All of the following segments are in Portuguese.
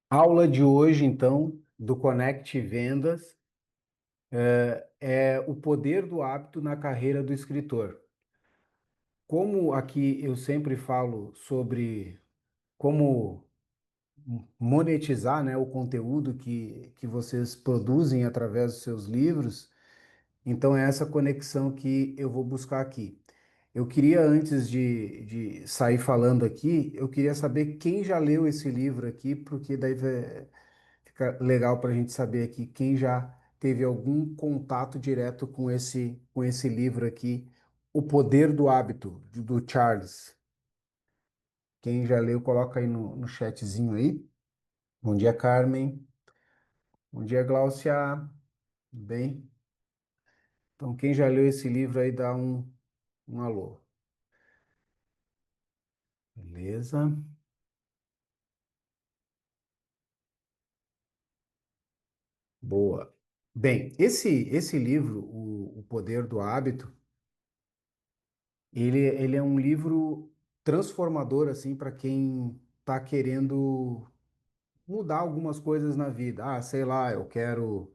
Aula de hoje, então, do Connect Vendas é o poder do hábito na carreira do escritor. Como aqui eu sempre falo sobre como monetizar, né, o conteúdo que vocês produzem através dos seus livros, então é essa conexão que eu vou buscar aqui. Eu queria, antes de sair falando aqui, eu queria saber quem já leu esse livro aqui, porque daí fica legal para a gente saber aqui quem já teve algum contato direto com esse livro aqui, O Poder do Hábito, do Charles. Quem já leu, coloca aí no chatzinho aí. Bom dia, Carmen. Bom dia, Gláucia. Tudo bem? Então, quem já leu esse livro aí, dá um alô. Beleza? Boa. Bem, esse livro, o Poder do Hábito, ele é um livro transformador, assim, para quem está querendo mudar algumas coisas na vida. Ah, sei lá, eu quero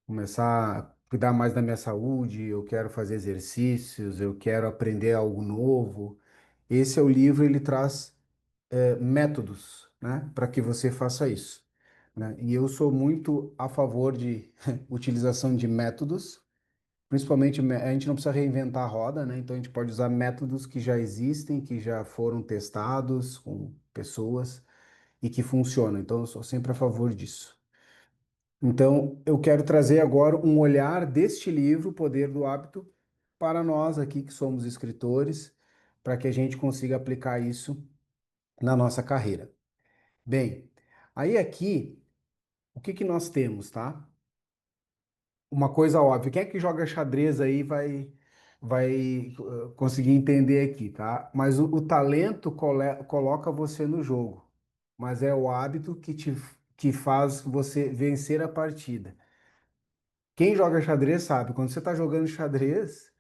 começar a cuidar mais da minha saúde, eu quero fazer exercícios, eu quero aprender algo novo. Esse é o livro, ele traz métodos, né, para que você faça isso, né? E eu sou muito a favor de utilização de métodos, principalmente a gente não precisa reinventar a roda, né? Então a gente pode usar métodos que já existem, que já foram testados com pessoas e que funcionam. Então eu sou sempre a favor disso. Então, eu quero trazer agora um olhar deste livro, O Poder do Hábito, para nós aqui que somos escritores, para que a gente consiga aplicar isso na nossa carreira. Bem, aí aqui, o que que nós temos, tá? Uma coisa óbvia, quem é que joga xadrez aí vai conseguir entender aqui, tá? Mas o talento coloca você no jogo, mas é o hábito que faz você vencer a partida. Quem joga xadrez sabe, quando você está jogando xadrez,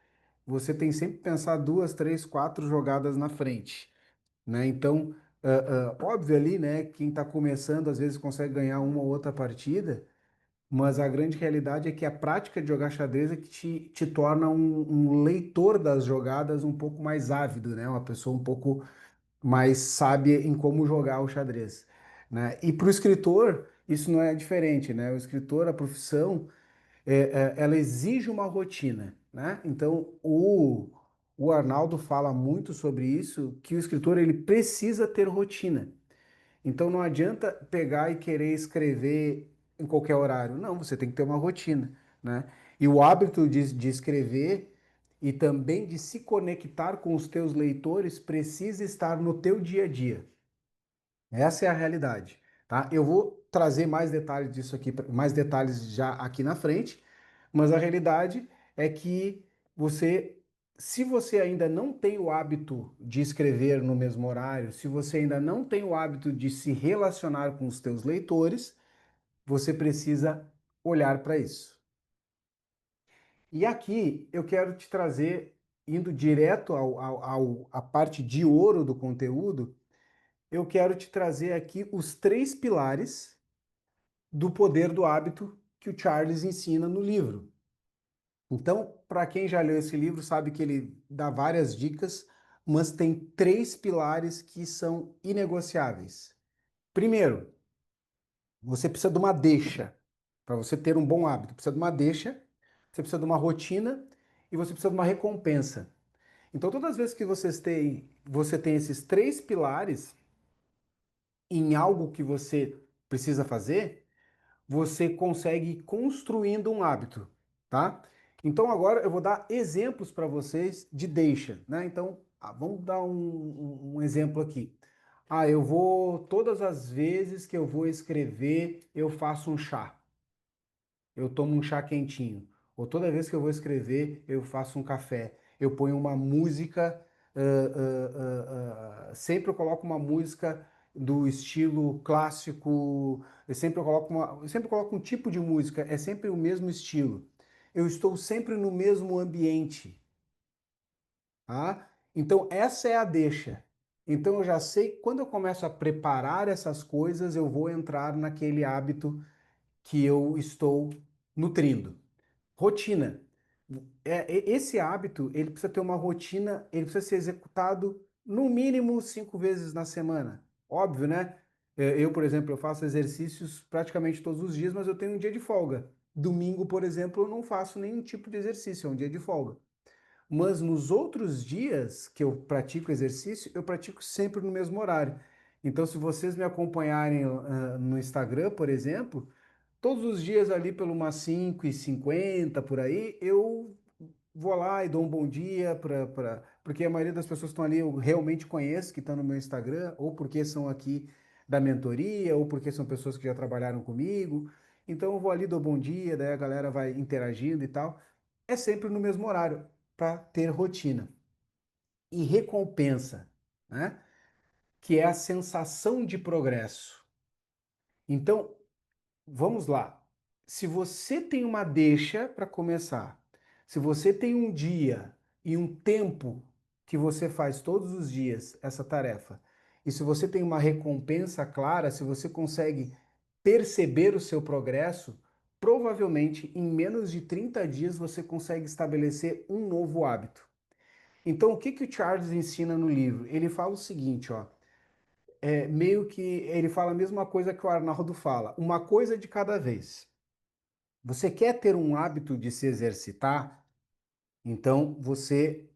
você tem sempre que pensar duas, três, quatro jogadas na frente, né? Então, óbvio ali, né? Quem está começando às vezes consegue ganhar uma ou outra partida, mas a grande realidade é que a prática de jogar xadrez é que te torna um leitor das jogadas um pouco mais ávido, né? Uma pessoa um pouco mais sábia em como jogar o xadrez, né? E para o escritor, isso não é diferente, né? O escritor, a profissão ela exige uma rotina, né? Então, o Arnaldo fala muito sobre isso, que o escritor ele precisa ter rotina. Então, não adianta pegar e querer escrever em qualquer horário. Não, você tem que ter uma rotina, né? E o hábito de escrever e também de se conectar com os teus leitores precisa estar no teu dia a dia. Essa é a realidade, tá? Eu vou trazer mais detalhes disso aqui, mais detalhes já aqui na frente, mas a realidade é que você, se você ainda não tem o hábito de escrever no mesmo horário, se você ainda não tem o hábito de se relacionar com os teus leitores, você precisa olhar para isso. E aqui eu quero te trazer, indo direto à parte de ouro do conteúdo, eu quero te trazer aqui os três pilares do poder do hábito que o Charles ensina no livro. Então, para quem já leu esse livro, sabe que ele dá várias dicas, mas tem três pilares que são inegociáveis. Primeiro, você precisa de uma deixa. Para você ter um bom hábito, precisa de uma deixa, você precisa de uma rotina e você precisa de uma recompensa. Então, todas as vezes que você tem esses três pilares em algo que você precisa fazer, você consegue ir construindo um hábito, tá? Então agora eu vou dar exemplos para vocês de deixa, né? Então, vamos dar um exemplo aqui. Ah, eu vou, todas as vezes que eu vou escrever, eu faço um chá. Eu tomo um chá quentinho. Ou toda vez que eu vou escrever, eu faço um café. Eu ponho uma música, sempre eu coloco uma música do estilo clássico, eu sempre coloco um tipo de música, é sempre o mesmo estilo. Eu estou sempre no mesmo ambiente, tá? Então essa é a deixa. Então eu já sei que quando eu começo a preparar essas coisas, eu vou entrar naquele hábito que eu estou nutrindo. Rotina. Esse hábito, ele precisa ter uma rotina, ele precisa ser executado no mínimo 5 vezes na semana. Óbvio, né? Eu, por exemplo, eu faço exercícios praticamente todos os dias, mas eu tenho um dia de folga. Domingo, por exemplo, eu não faço nenhum tipo de exercício, é um dia de folga. Mas nos outros dias que eu pratico exercício, eu pratico sempre no mesmo horário. Então, se vocês me acompanharem, no Instagram, por exemplo, todos os dias ali pelo umas 5h50 por aí, eu vou lá e dou um bom dia porque a maioria das pessoas que estão ali eu realmente conheço, que estão no meu Instagram, ou porque são aqui da mentoria, ou porque são pessoas que já trabalharam comigo. Então eu vou ali, dou bom dia, daí a galera vai interagindo e tal. É sempre no mesmo horário, para ter rotina. E recompensa, né? Que é a sensação de progresso. Então, vamos lá. Se você tem uma deixa para começar, se você tem um dia e um tempo que você faz todos os dias essa tarefa, e se você tem uma recompensa clara, se você consegue perceber o seu progresso, provavelmente em menos de 30 dias você consegue estabelecer um novo hábito. Então, o que que o Charles ensina no livro? Ele fala o seguinte, ó, meio que ele fala a mesma coisa que o Arnaldo fala, uma coisa de cada vez. Você quer ter um hábito de se exercitar? Então você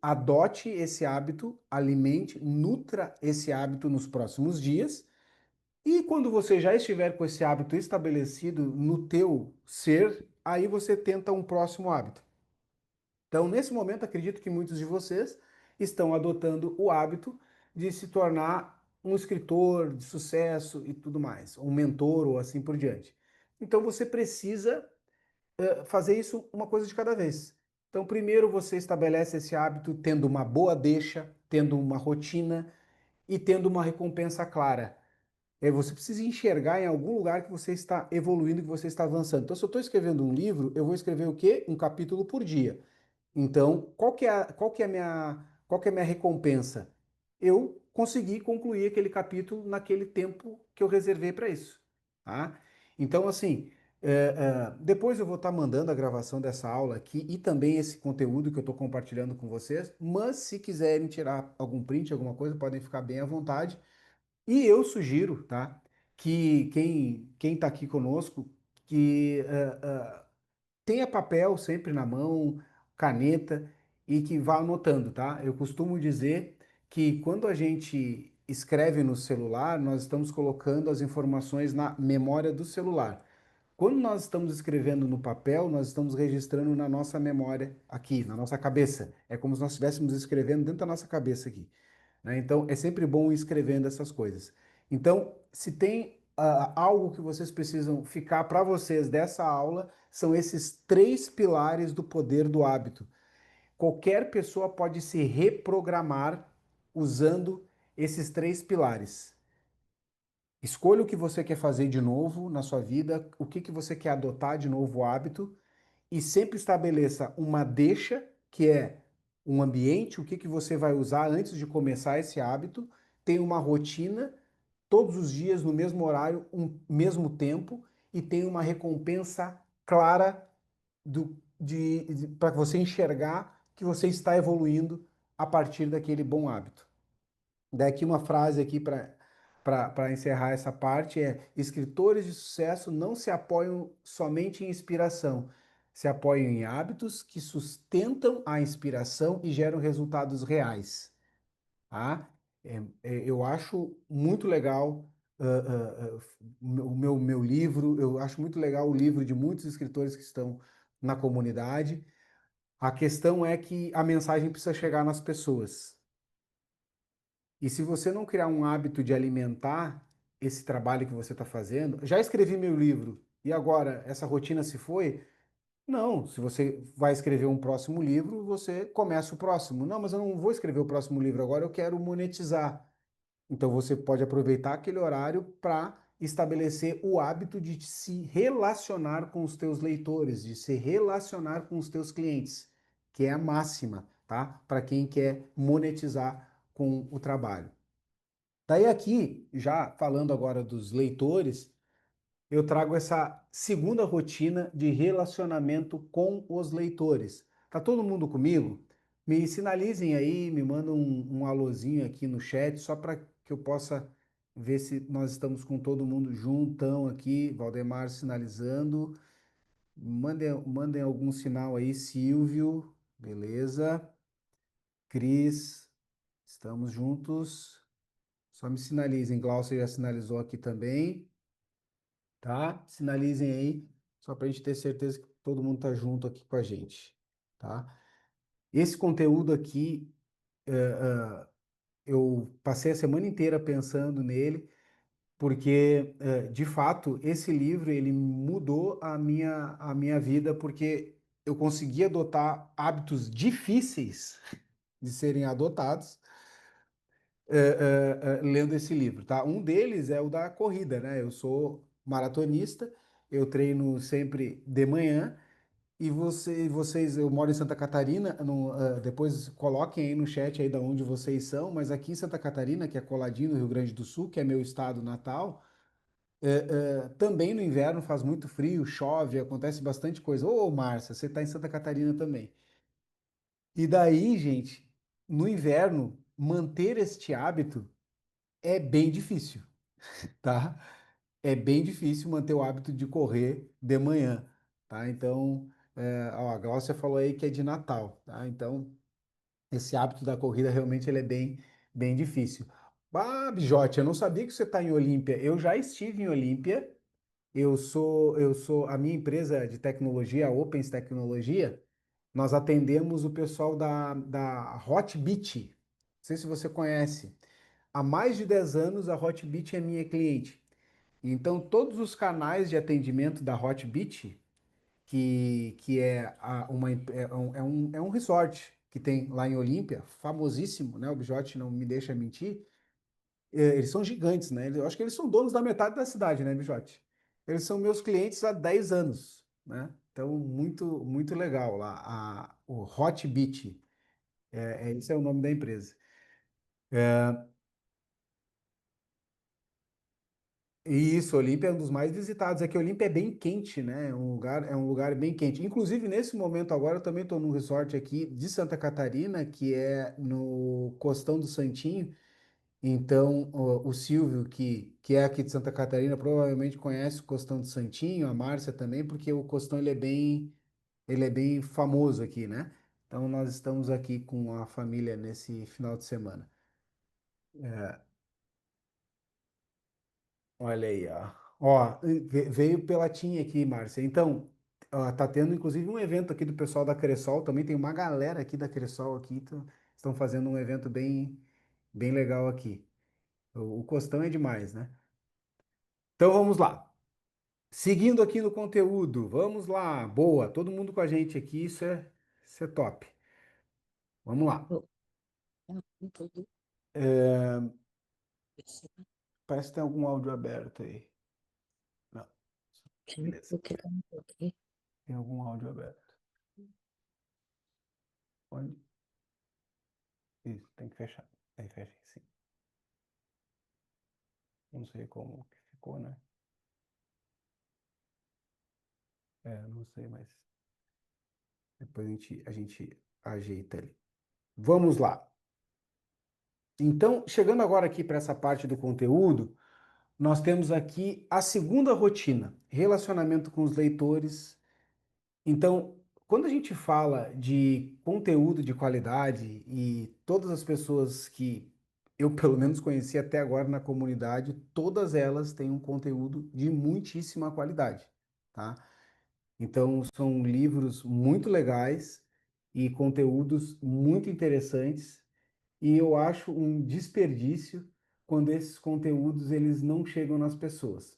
adote esse hábito, alimente, nutra esse hábito nos próximos dias. E quando você já estiver com esse hábito estabelecido no teu ser, aí você tenta um próximo hábito. Então, nesse momento, acredito que muitos de vocês estão adotando o hábito de se tornar um escritor de sucesso e tudo mais, um mentor ou assim por diante. Então, você precisa fazer isso uma coisa de cada vez. Então, primeiro você estabelece esse hábito tendo uma boa deixa, tendo uma rotina e tendo uma recompensa clara. Você precisa enxergar em algum lugar que você está evoluindo, que você está avançando. Então, se eu estou escrevendo um livro, eu vou escrever o quê? Um capítulo por dia. Então, qual que é a minha recompensa? Eu consegui concluir aquele capítulo naquele tempo que eu reservei para isso, tá? Então, assim, depois eu vou estar mandando a gravação dessa aula aqui e também esse conteúdo que eu estou compartilhando com vocês, mas se quiserem tirar algum print, alguma coisa, podem ficar bem à vontade. E eu sugiro, tá, que quem está aqui conosco, que tenha papel sempre na mão, caneta e que vá anotando, tá? Eu costumo dizer que quando a gente escreve no celular, nós estamos colocando as informações na memória do celular. Quando nós estamos escrevendo no papel, nós estamos registrando na nossa memória aqui, na nossa cabeça. É como se nós estivéssemos escrevendo dentro da nossa cabeça aqui, né? Então, é sempre bom ir escrevendo essas coisas. Então, se tem algo que vocês precisam ficar para vocês dessa aula, são esses três pilares do poder do hábito. Qualquer pessoa pode se reprogramar usando esses três pilares. Escolha o que você quer fazer de novo na sua vida, o que que você quer adotar de novo hábito e sempre estabeleça uma deixa, que é um ambiente, o que que você vai usar antes de começar esse hábito, tem uma rotina, todos os dias no mesmo horário, um mesmo tempo, e tem uma recompensa clara para você enxergar que você está evoluindo a partir daquele bom hábito. Daqui uma frase aqui para encerrar essa parte é: escritores de sucesso não se apoiam somente em inspiração, se apoiam em hábitos que sustentam a inspiração e geram resultados reais. Tá? Eu acho muito legal o meu livro, eu acho muito legal o livro de muitos escritores que estão na comunidade. A questão é que a mensagem precisa chegar nas pessoas. E se você não criar um hábito de alimentar esse trabalho que você está fazendo, já escrevi meu livro e agora essa rotina se foi? Não, se você vai escrever um próximo livro, você começa o próximo. Não, mas eu não vou escrever o próximo livro agora, eu quero monetizar. Então você pode aproveitar aquele horário para estabelecer o hábito de se relacionar com os teus leitores, de se relacionar com os teus clientes, que é a máxima, tá? Para quem quer monetizar com o trabalho. Daí aqui, já falando agora dos leitores, eu trago essa segunda rotina de relacionamento com os leitores. Tá todo mundo comigo? Me sinalizem aí, me mandam um alôzinho aqui no chat, só para que eu possa ver se nós estamos com todo mundo juntão aqui. Valdemar sinalizando. Mandem algum sinal aí, Silvio. Beleza. Cris, estamos juntos. Só me sinalizem. Glaucia já sinalizou aqui também. Tá? Sinalizem aí, só para a gente ter certeza que todo mundo tá junto aqui com a gente, tá? Esse conteúdo aqui, eu passei a semana inteira pensando nele, porque, de fato, esse livro, ele mudou a minha vida, porque eu consegui adotar hábitos difíceis de serem adotados, lendo esse livro, tá? Um deles é o da corrida, né? Eu sou maratonista, eu treino sempre de manhã. E vocês, eu moro em Santa Catarina, depois coloquem aí no chat aí da onde vocês são, mas aqui em Santa Catarina, que é coladinho no Rio Grande do Sul, que é meu estado natal, também no inverno faz muito frio, chove, acontece bastante coisa. Ô, Márcia, você está em Santa Catarina também. E daí, gente, no inverno, manter este hábito é bem difícil, tá? É bem difícil manter o hábito de correr de manhã, tá? Então, ó, a Glaucia falou aí que é de Natal, tá? Então, esse hábito da corrida realmente ele é bem difícil. Ah, Bijote, eu não sabia que você está em Olímpia. Eu já estive em Olímpia. A minha empresa de tecnologia, a Opens Tecnologia, nós atendemos o pessoal da Hotbit. Não sei se você conhece. Há mais de 10 anos a Hotbit é minha cliente. Então, todos os canais de atendimento da Hotbit, que é, é um resort que tem lá em Olímpia, famosíssimo, né? O Bijote não me deixa mentir. Eles são gigantes, né? Eu acho que eles são donos da metade da cidade, né, Bijote? Eles são meus clientes há 10 anos, né? Então, muito legal lá. O Hotbit, esse é o nome da empresa. E isso, Olímpia é um dos mais visitados. É que Olímpia é bem quente, né? É um lugar bem quente. Inclusive, nesse momento agora, eu também estou num resort aqui de Santa Catarina, que é no Costão do Santinho. Então, o Silvio, que é aqui de Santa Catarina, provavelmente conhece o Costão do Santinho, a Márcia também, porque o Costão ele é bem famoso aqui, né? Então, nós estamos aqui com a família nesse final de semana. Olha aí, ó. Ó, veio pela TIM aqui, Márcia. Então, ó, tá tendo inclusive um evento aqui do pessoal da Cressol, também tem uma galera aqui da Cressol aqui, estão fazendo um evento bem legal aqui. O Costão é demais, né? Então vamos lá. Seguindo aqui no conteúdo, vamos lá. Boa, todo mundo com a gente aqui, isso é top. Vamos lá. É, parece que tem algum áudio aberto aí. Não, beleza. Tem algum áudio aberto. Onde? Isso, tem que fechar. Aí fecha em cima. Não sei como que ficou, né? Não sei, mas depois a gente ajeita ali. Vamos lá. Então, chegando agora aqui para essa parte do conteúdo, nós temos aqui a segunda rotina, relacionamento com os leitores. Então, quando a gente fala de conteúdo de qualidade e todas as pessoas que eu pelo menos conheci até agora na comunidade, todas elas têm um conteúdo de muitíssima qualidade, tá? Então, são livros muito legais e conteúdos muito interessantes, e eu acho um desperdício quando esses conteúdos eles não chegam nas pessoas.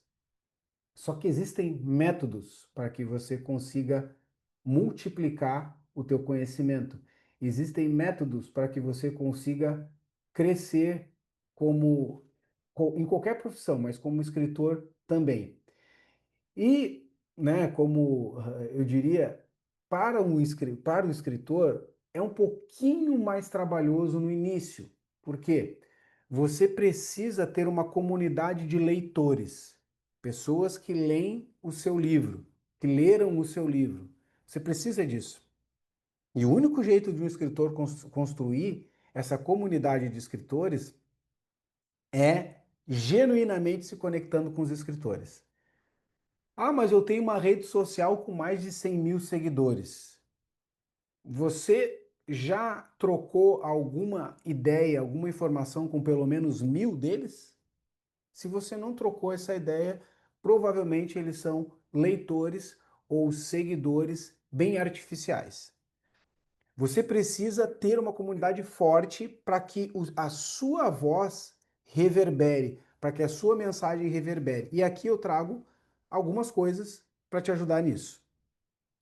Só que existem métodos para que você consiga multiplicar o teu conhecimento. Existem métodos para que você consiga crescer como em qualquer profissão, mas como escritor também. E, né, como eu diria, para o escritor é um pouquinho mais trabalhoso no início, Por quê? Você precisa ter uma comunidade de leitores, pessoas que leem o seu livro, que leram o seu livro. Você precisa disso. E o único jeito de um escritor construir essa comunidade de escritores é genuinamente se conectando com os escritores. Ah, mas eu tenho uma rede social com mais de 100 mil seguidores. Você já trocou alguma ideia, alguma informação com pelo menos 1.000 deles? Se você não trocou essa ideia, provavelmente eles são leitores ou seguidores bem artificiais. Você precisa ter uma comunidade forte para que a sua voz reverbere, para que a sua mensagem reverbere. E aqui eu trago algumas coisas para te ajudar nisso,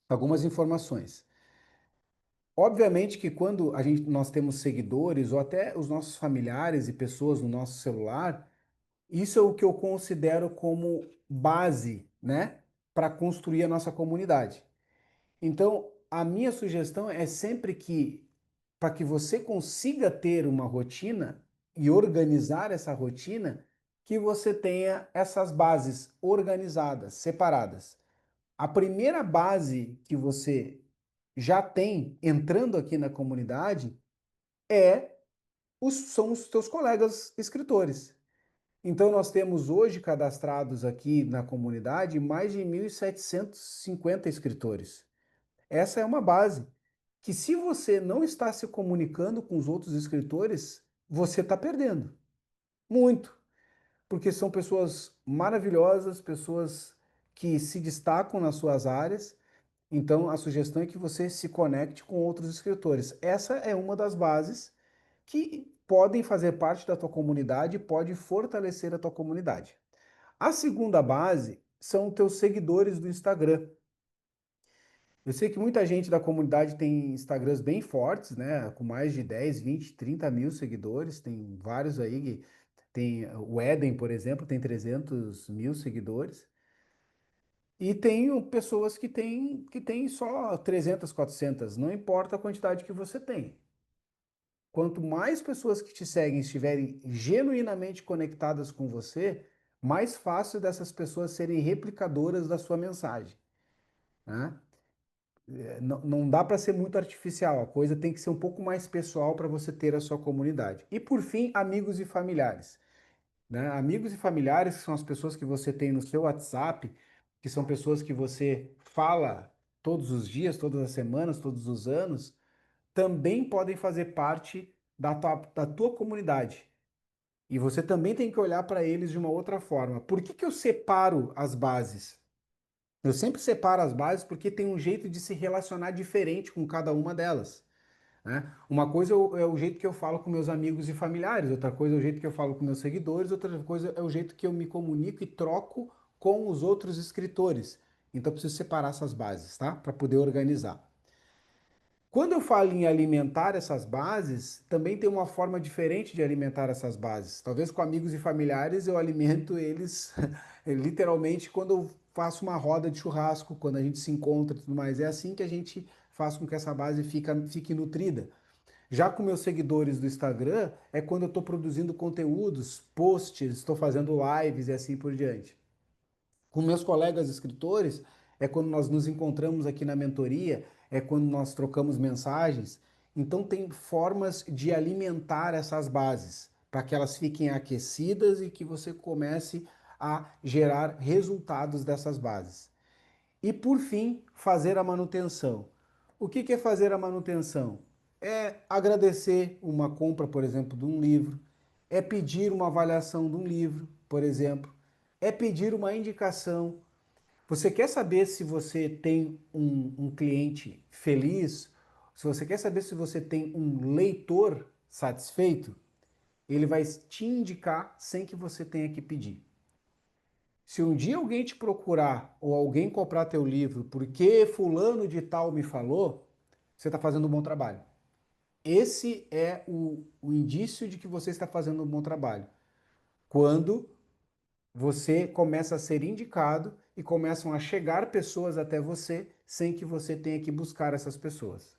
algumas informações. Obviamente que quando nós temos seguidores ou até os nossos familiares e pessoas no nosso celular, isso é o que eu considero como base, né, para construir a nossa comunidade. Então, a minha sugestão é sempre que, para que você consiga ter uma rotina e organizar essa rotina, que você tenha essas bases organizadas, separadas. A primeira base que você já tem entrando aqui na comunidade são os teus colegas escritores. Então, nós temos hoje cadastrados aqui na comunidade mais de 1.750 escritores. Essa é uma base que, se você não está se comunicando com os outros escritores, você está perdendo. Muito. Porque são pessoas maravilhosas, pessoas que se destacam nas suas áreas. Então, a sugestão é que você se conecte com outros escritores. Essa é uma das bases que podem fazer parte da tua comunidade e pode fortalecer a tua comunidade. A segunda base são teus seguidores do Instagram. Eu sei que muita gente da comunidade tem Instagrams bem fortes, né? Com mais de 10, 20, 30 mil seguidores. Tem vários aí. Tem o Eden, por exemplo, tem 300 mil seguidores. E tem pessoas que têm só 300, 400. Não importa a quantidade que você tem. Quanto mais pessoas que te seguem estiverem genuinamente conectadas com você, mais fácil dessas pessoas serem replicadoras da sua mensagem, né? Não dá para ser muito artificial, a coisa tem que ser um pouco mais pessoal para você ter a sua comunidade. E por fim, amigos e familiares, né? Amigos e familiares são as pessoas que você tem no seu WhatsApp, que são pessoas que você fala todos os dias, todas as semanas, todos os anos, também podem fazer parte da tua comunidade. E você também tem que olhar para eles de uma outra forma. Por que que eu separo as bases? Eu sempre separo as bases porque tem um jeito de se relacionar diferente com cada uma delas, né? Uma coisa é o jeito que eu falo com meus amigos e familiares, outra coisa é o jeito que eu falo com meus seguidores, outra coisa é o jeito que eu me comunico e troco com os outros escritores. Então eu preciso separar essas bases, tá? Para poder organizar. Quando eu falo em alimentar essas bases, também tem uma forma diferente de alimentar essas bases. Talvez com amigos e familiares eu alimento eles literalmente quando eu faço uma roda de churrasco, quando a gente se encontra e tudo mais. É assim que a gente faz com que essa base fique nutrida. Já com meus seguidores do Instagram, é quando eu estou produzindo conteúdos, posts, estou fazendo lives e assim por diante. Com meus colegas escritores, é quando nós nos encontramos aqui na mentoria, é quando nós trocamos mensagens. Então, tem formas de alimentar essas bases, para que elas fiquem aquecidas e que você comece a gerar resultados dessas bases. E por fim, fazer a manutenção. O que é fazer a manutenção? É agradecer uma compra, por exemplo, de um livro, é pedir uma avaliação de um livro, por exemplo, é pedir uma indicação. Você quer saber se você tem um cliente feliz? Se você quer saber se você tem um leitor satisfeito? Ele vai te indicar sem que você tenha que pedir. Se um dia alguém te procurar ou alguém comprar teu livro porque fulano de tal me falou, você está fazendo um bom trabalho. Esse é o indício de que você está fazendo um bom trabalho. Quando você começa a ser indicado e começam a chegar pessoas até você sem que você tenha que buscar essas pessoas.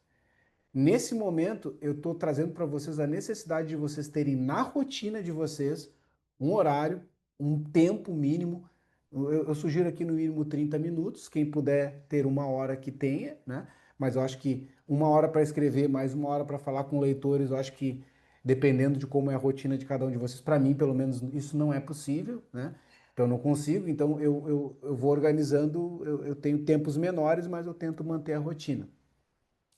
Nesse momento, eu estou trazendo para vocês a necessidade de vocês terem na rotina de vocês um horário, um tempo mínimo. Eu sugiro aqui no mínimo 30 minutos. Quem puder ter uma hora que tenha, né? Mas eu acho que uma hora para escrever, mais uma hora para falar com leitores, eu acho que dependendo de como é a rotina de cada um de vocês, para mim, pelo menos, isso não é possível, né? Então, eu não consigo. Então, eu vou organizando. Eu tenho tempos menores, mas eu tento manter a rotina.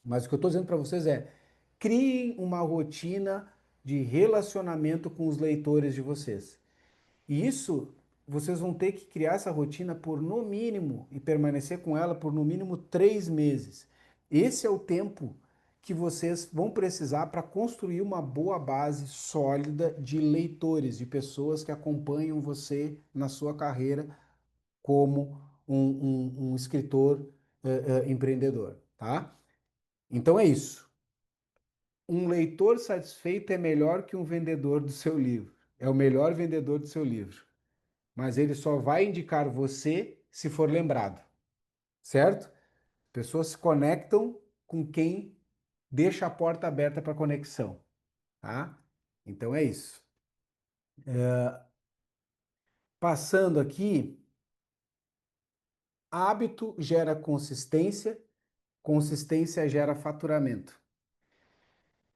Mas o que eu estou dizendo para vocês é: criem uma rotina de relacionamento com os leitores de vocês. E isso, vocês vão ter que criar essa rotina por no mínimo e permanecer com ela por no mínimo 3 meses. Esse é o tempo que vocês vão precisar para construir uma boa base sólida de leitores, de pessoas que acompanham você na sua carreira como um escritor empreendedor, tá? Então é isso. Um leitor satisfeito é melhor que um vendedor do seu livro. É o melhor vendedor do seu livro. Mas ele só vai indicar você se for lembrado, certo? Pessoas se conectam com quem deixa a porta aberta para conexão, tá? Então é isso. Passando aqui, hábito gera consistência, consistência gera faturamento.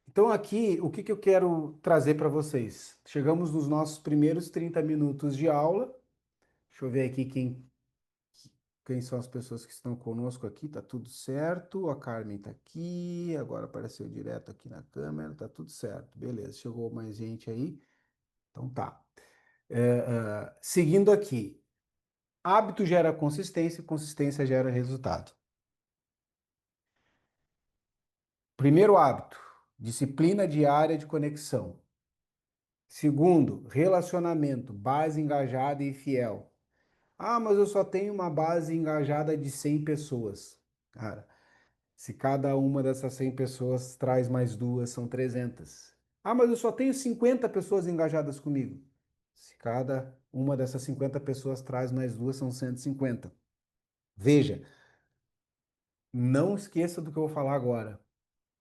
Então aqui, o que que eu quero trazer para vocês? Chegamos nos nossos primeiros 30 minutos de aula. Deixa eu ver aqui quem são as pessoas que estão conosco aqui. Tá tudo certo. A Carmen tá aqui. Agora apareceu direto aqui na câmera. Tá tudo certo. Beleza. Chegou mais gente aí. Então tá. Seguindo aqui. Hábito gera consistência, consistência gera resultado. Primeiro hábito, disciplina diária de conexão. Segundo, relacionamento, base engajada e fiel. Ah, mas eu só tenho uma base engajada de 100 pessoas. Cara, se cada uma dessas 100 pessoas traz mais duas, são 300. Ah, mas eu só tenho 50 pessoas engajadas comigo. Se cada uma dessas 50 pessoas traz mais duas, são 150. Veja, não esqueça do que eu vou falar agora.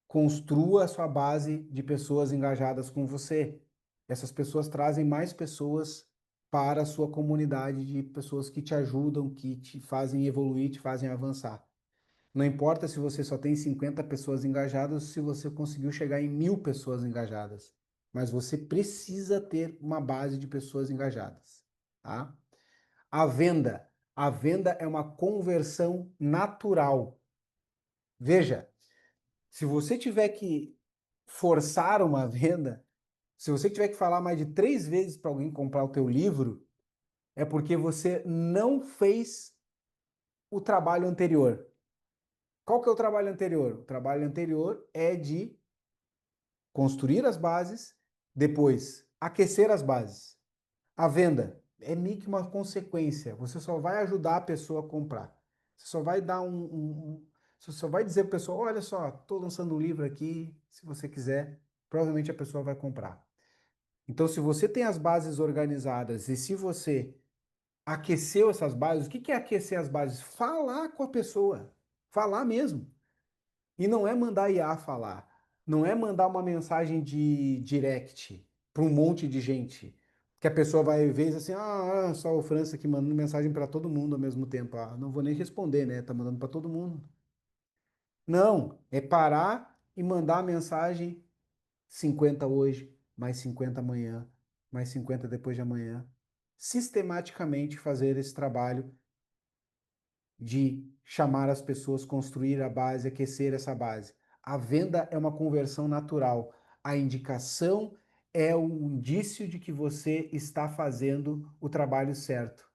Construa a sua base de pessoas engajadas com você. Essas pessoas trazem mais pessoas para a sua comunidade de pessoas que te ajudam, que te fazem evoluir, te fazem avançar. Não importa se você só tem 50 pessoas engajadas, se você conseguiu chegar em 1.000 pessoas engajadas. Mas você precisa ter uma base de pessoas engajadas, tá? A venda. A venda é uma conversão natural. Veja, se você tiver que forçar uma venda, se você tiver que falar mais de 3 vezes para alguém comprar o teu livro, é porque você não fez o trabalho anterior. Qual que é o trabalho anterior? O trabalho anterior é de construir as bases, depois aquecer as bases. A venda é meio que uma consequência. Você só vai ajudar a pessoa a comprar. Você só vai dar você só vai dizer para a pessoa, olha só, estou lançando um livro aqui, se você quiser, provavelmente a pessoa vai comprar. Então, se você tem as bases organizadas e se você aqueceu essas bases, o que que é aquecer as bases? Falar com a pessoa, falar mesmo. E não é mandar IA falar, não é mandar uma mensagem de direct para um monte de gente, que a pessoa vai ver e diz assim, só o França que mandando mensagem para todo mundo ao mesmo tempo. Ah, não vou nem responder, né? Tá mandando para todo mundo. Não, é parar e mandar a mensagem 50 hoje, mais 50 amanhã, mais 50 depois de amanhã. Sistematicamente fazer esse trabalho de chamar as pessoas, construir a base, aquecer essa base. A venda é uma conversão natural. A indicação é o indício de que você está fazendo o trabalho certo.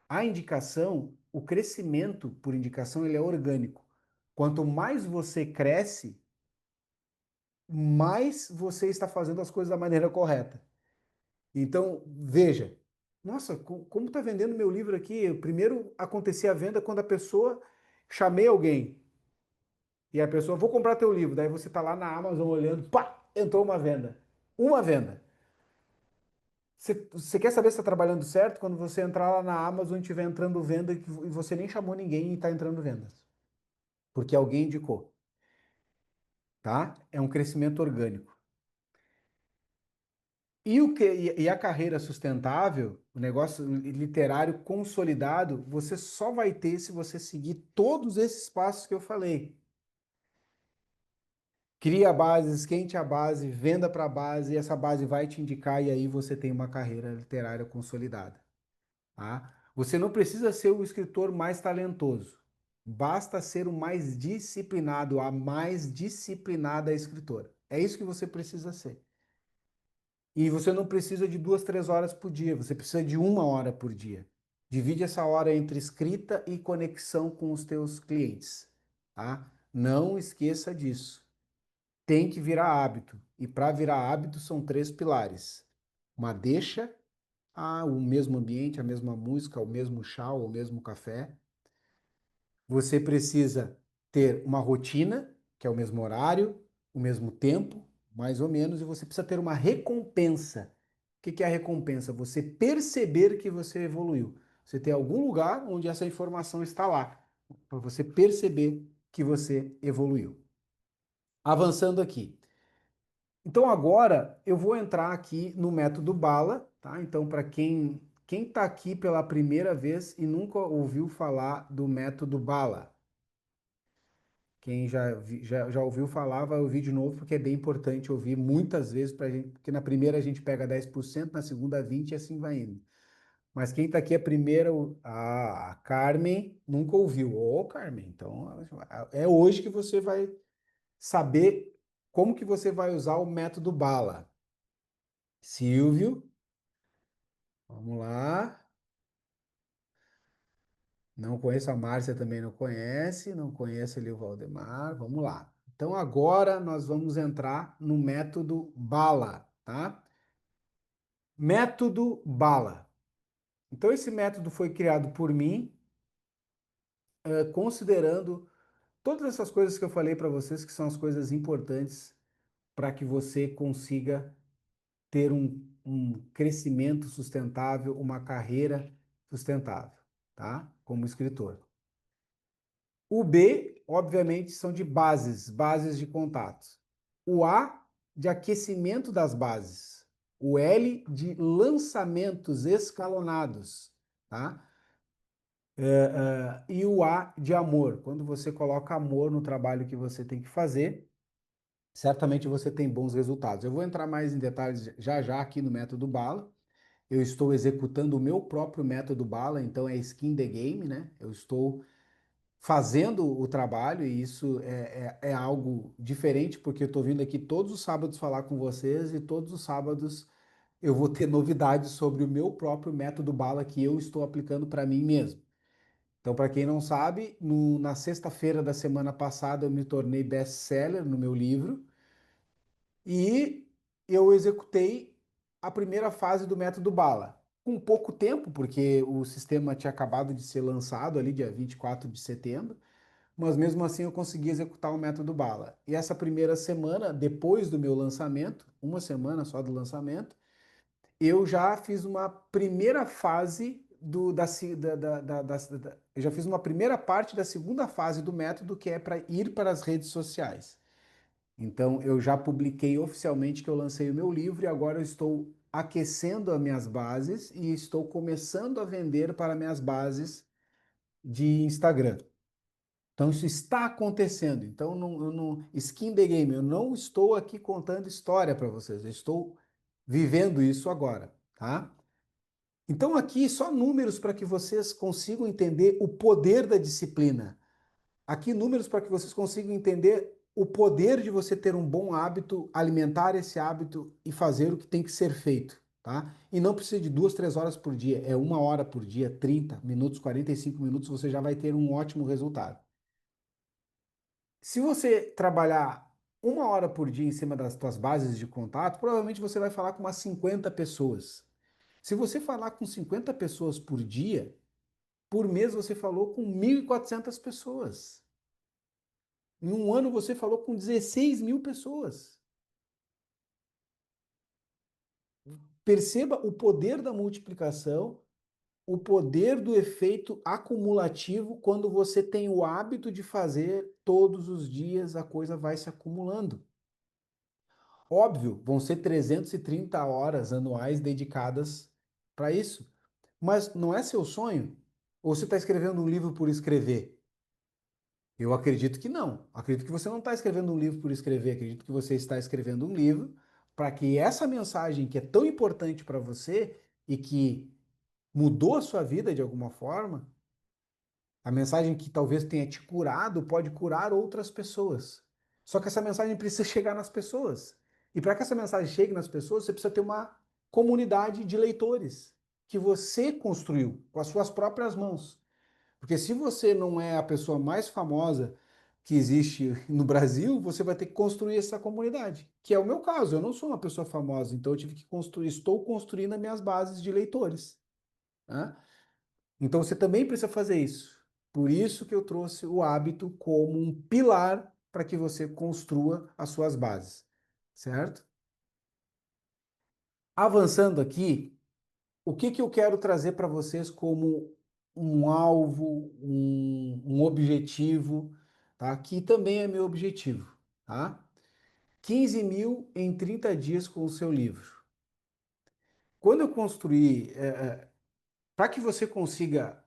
A indicação, o crescimento por indicação, ele é orgânico. Quanto mais você cresce, mais você está fazendo as coisas da maneira correta. Então, veja, nossa, como está vendendo meu livro aqui? Primeiro acontecia a venda quando a pessoa chamei alguém e a pessoa, vou comprar teu livro. Daí você está lá na Amazon olhando, pá, entrou uma venda. Uma venda. Você quer saber se está trabalhando certo? Quando você entrar lá na Amazon e estiver entrando venda e você nem chamou ninguém e está entrando vendas. Porque alguém indicou, tá? É um crescimento orgânico. E a carreira sustentável, o negócio literário consolidado, você só vai ter se você seguir todos esses passos que eu falei. Cria a base, esquente a base, venda para a base, e essa base vai te indicar, e aí você tem uma carreira literária consolidada, tá? Você não precisa ser o escritor mais talentoso, basta ser o mais disciplinado, a mais disciplinada escritora. É isso que você precisa ser. E você não precisa de 2, 3 horas por dia, você precisa de 1 hora por dia. Divide essa hora entre escrita e conexão com os teus clientes, tá? Não esqueça disso. Tem que virar hábito. E para virar hábito são 3 pilares. Uma deixa, o mesmo ambiente, a mesma música, o mesmo chá, o mesmo café. Você precisa ter uma rotina, que é o mesmo horário, o mesmo tempo, mais ou menos, e você precisa ter uma recompensa. O que é a recompensa? Você perceber que você evoluiu. Você tem algum lugar onde essa informação está lá, para você perceber que você evoluiu. Avançando aqui. Então agora eu vou entrar aqui no método Bala, tá? Então para quem está aqui pela primeira vez e nunca ouviu falar do método Bala, quem já ouviu falar vai ouvir de novo porque é bem importante ouvir muitas vezes para gente, porque na primeira a gente pega 10%, na segunda 20% e assim vai indo. Mas quem está aqui a primeira, a Carmen nunca ouviu. Ô, Carmen, então é hoje que você vai saber como que você vai usar o método Bala. Silvio, vamos lá. Não conheço a Márcia, também não conhece. Não conheço ali o Valdemar. Vamos lá. Então agora nós vamos entrar no método Bala, tá? Método Bala. Então esse método foi criado por mim, considerando todas essas coisas que eu falei para vocês, que são as coisas importantes para que você consiga ter um crescimento sustentável, uma carreira sustentável, tá? Como escritor. O B, obviamente, são de bases, bases de contatos. O A, de aquecimento das bases. O L, de lançamentos escalonados, tá? E o A, de amor. Quando você coloca amor no trabalho que você tem que fazer, certamente você tem bons resultados. Eu vou entrar mais em detalhes já já aqui no método Bala. Eu estou executando o meu próprio método Bala, então é skin the game, né? Eu estou fazendo o trabalho e isso é algo diferente, porque eu estou vindo aqui todos os sábados falar com vocês e todos os sábados eu vou ter novidades sobre o meu próprio método Bala que eu estou aplicando para mim mesmo. Então, para quem não sabe, na sexta-feira da semana passada eu me tornei best-seller no meu livro e eu executei a primeira fase do método Bala. Com pouco tempo, porque o sistema tinha acabado de ser lançado ali, dia 24 de setembro, mas mesmo assim eu consegui executar o método Bala. E essa primeira semana, depois do meu lançamento, uma semana só do lançamento, eu já fiz uma primeira fase eu já fiz uma primeira parte da segunda fase do método, que é para ir para as redes sociais. Então, eu já publiquei oficialmente que eu lancei o meu livro e agora eu estou aquecendo as minhas bases e estou começando a vender para minhas bases de Instagram. Então, isso está acontecendo. Então, skin the game, eu não estou aqui contando história para vocês, eu estou vivendo isso agora, tá? Então, aqui só números para que vocês consigam entender o poder da disciplina. Aqui, números para que vocês consigam entender o poder de você ter um bom hábito, alimentar esse hábito e fazer o que tem que ser feito, tá? E não precisa de 2, 3 horas por dia, é 1 hora por dia, 30 minutos, 45 minutos, você já vai ter um ótimo resultado. Se você trabalhar 1 hora por dia em cima das suas bases de contato, provavelmente você vai falar com umas 50 pessoas. Se você falar com 50 pessoas por dia, por mês você falou com 1.400 pessoas. Em um ano você falou com 16 mil pessoas. Perceba o poder da multiplicação, o poder do efeito acumulativo quando você tem o hábito de fazer todos os dias, a coisa vai se acumulando. Óbvio, vão ser 330 horas anuais dedicadas para isso, mas não é seu sonho? Ou você está escrevendo um livro por escrever? Eu acredito que não. Acredito que você não está escrevendo um livro por escrever. Acredito que você está escrevendo um livro para que essa mensagem que é tão importante para você e que mudou a sua vida de alguma forma, a mensagem que talvez tenha te curado, pode curar outras pessoas. Só que essa mensagem precisa chegar nas pessoas. E para que essa mensagem chegue nas pessoas, você precisa ter uma comunidade de leitores que você construiu com as suas próprias mãos. Porque se você não é a pessoa mais famosa que existe no Brasil, você vai ter que construir essa comunidade, que é o meu caso. Eu não sou uma pessoa famosa, então eu tive que construir, estou construindo as minhas bases de leitores, né? Então você também precisa fazer isso. Por isso que eu trouxe o hábito como um pilar para que você construa as suas bases, certo? Avançando aqui, o que que eu quero trazer para vocês como um alvo, um objetivo, tá? Que também é meu objetivo, tá? 15 mil em 30 dias com o seu livro. Quando eu construí, para que você consiga,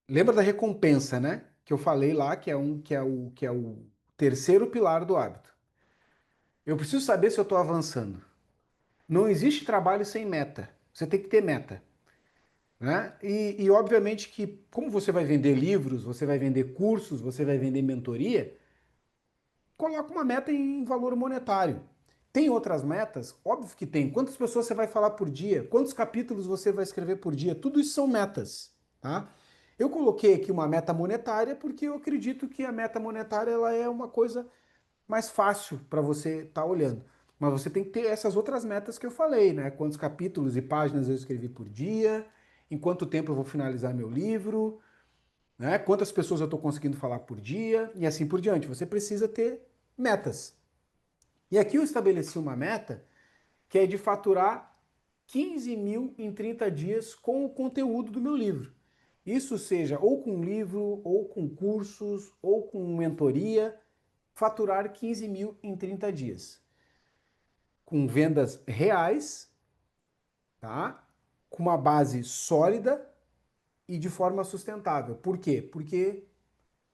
lembra da recompensa, né? Que eu falei lá, que é o terceiro pilar do hábito. Eu preciso saber se eu estou avançando. Não existe trabalho sem meta. Você tem que ter meta. Né? Obviamente que, como você vai vender livros, você vai vender cursos, você vai vender mentoria, coloca uma meta em valor monetário. Tem outras metas? Óbvio que tem. Quantas pessoas você vai falar por dia? Quantos capítulos você vai escrever por dia? Tudo isso são metas, tá? Eu coloquei aqui uma meta monetária porque eu acredito que a meta monetária ela é uma coisa mais fácil para você estar olhando. Mas você tem que ter essas outras metas que eu falei, né? Quantos capítulos e páginas eu escrevi por dia, em quanto tempo eu vou finalizar meu livro, né? Quantas pessoas eu estou conseguindo falar por dia e assim por diante. Você precisa ter metas. E aqui eu estabeleci uma meta que é de faturar 15 mil em 30 dias com o conteúdo do meu livro. Isso seja ou com livro, ou com cursos, ou com mentoria, faturar 15 mil em 30 dias. Com vendas reais, tá? Com uma base sólida e de forma sustentável. Por quê? Porque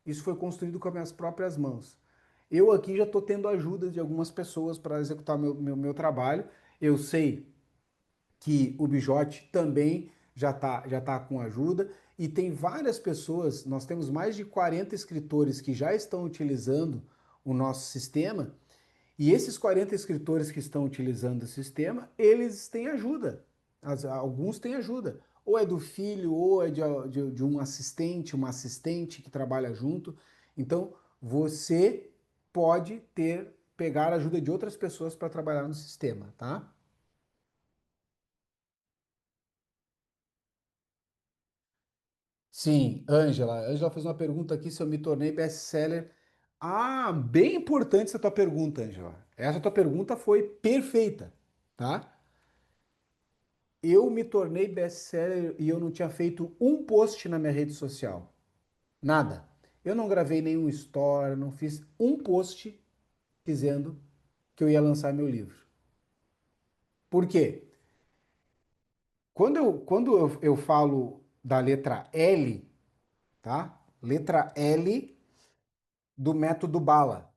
isso foi construído com as minhas próprias mãos. Eu aqui já estou tendo ajuda de algumas pessoas para executar meu trabalho. Eu sei que o Bijote também já tá com ajuda e tem várias pessoas, nós temos mais de 40 escritores que já estão utilizando o nosso sistema e esses 40 escritores que estão utilizando o sistema, eles têm ajuda. Alguns têm ajuda. Ou é do filho, ou é de um assistente, uma assistente que trabalha junto. Então, você pode pegar a ajuda de outras pessoas para trabalhar no sistema, tá? Sim, Ângela. Ângela fez uma pergunta aqui se eu me tornei best-seller. Ah, bem importante essa tua pergunta, Ângela. Essa tua pergunta foi perfeita, tá? Eu me tornei best-seller e eu não tinha feito um post na minha rede social. Nada. Eu não gravei nenhum story, não fiz um post dizendo que eu ia lançar meu livro. Por quê? Quando eu falo da letra L, tá? Letra L do método Bala.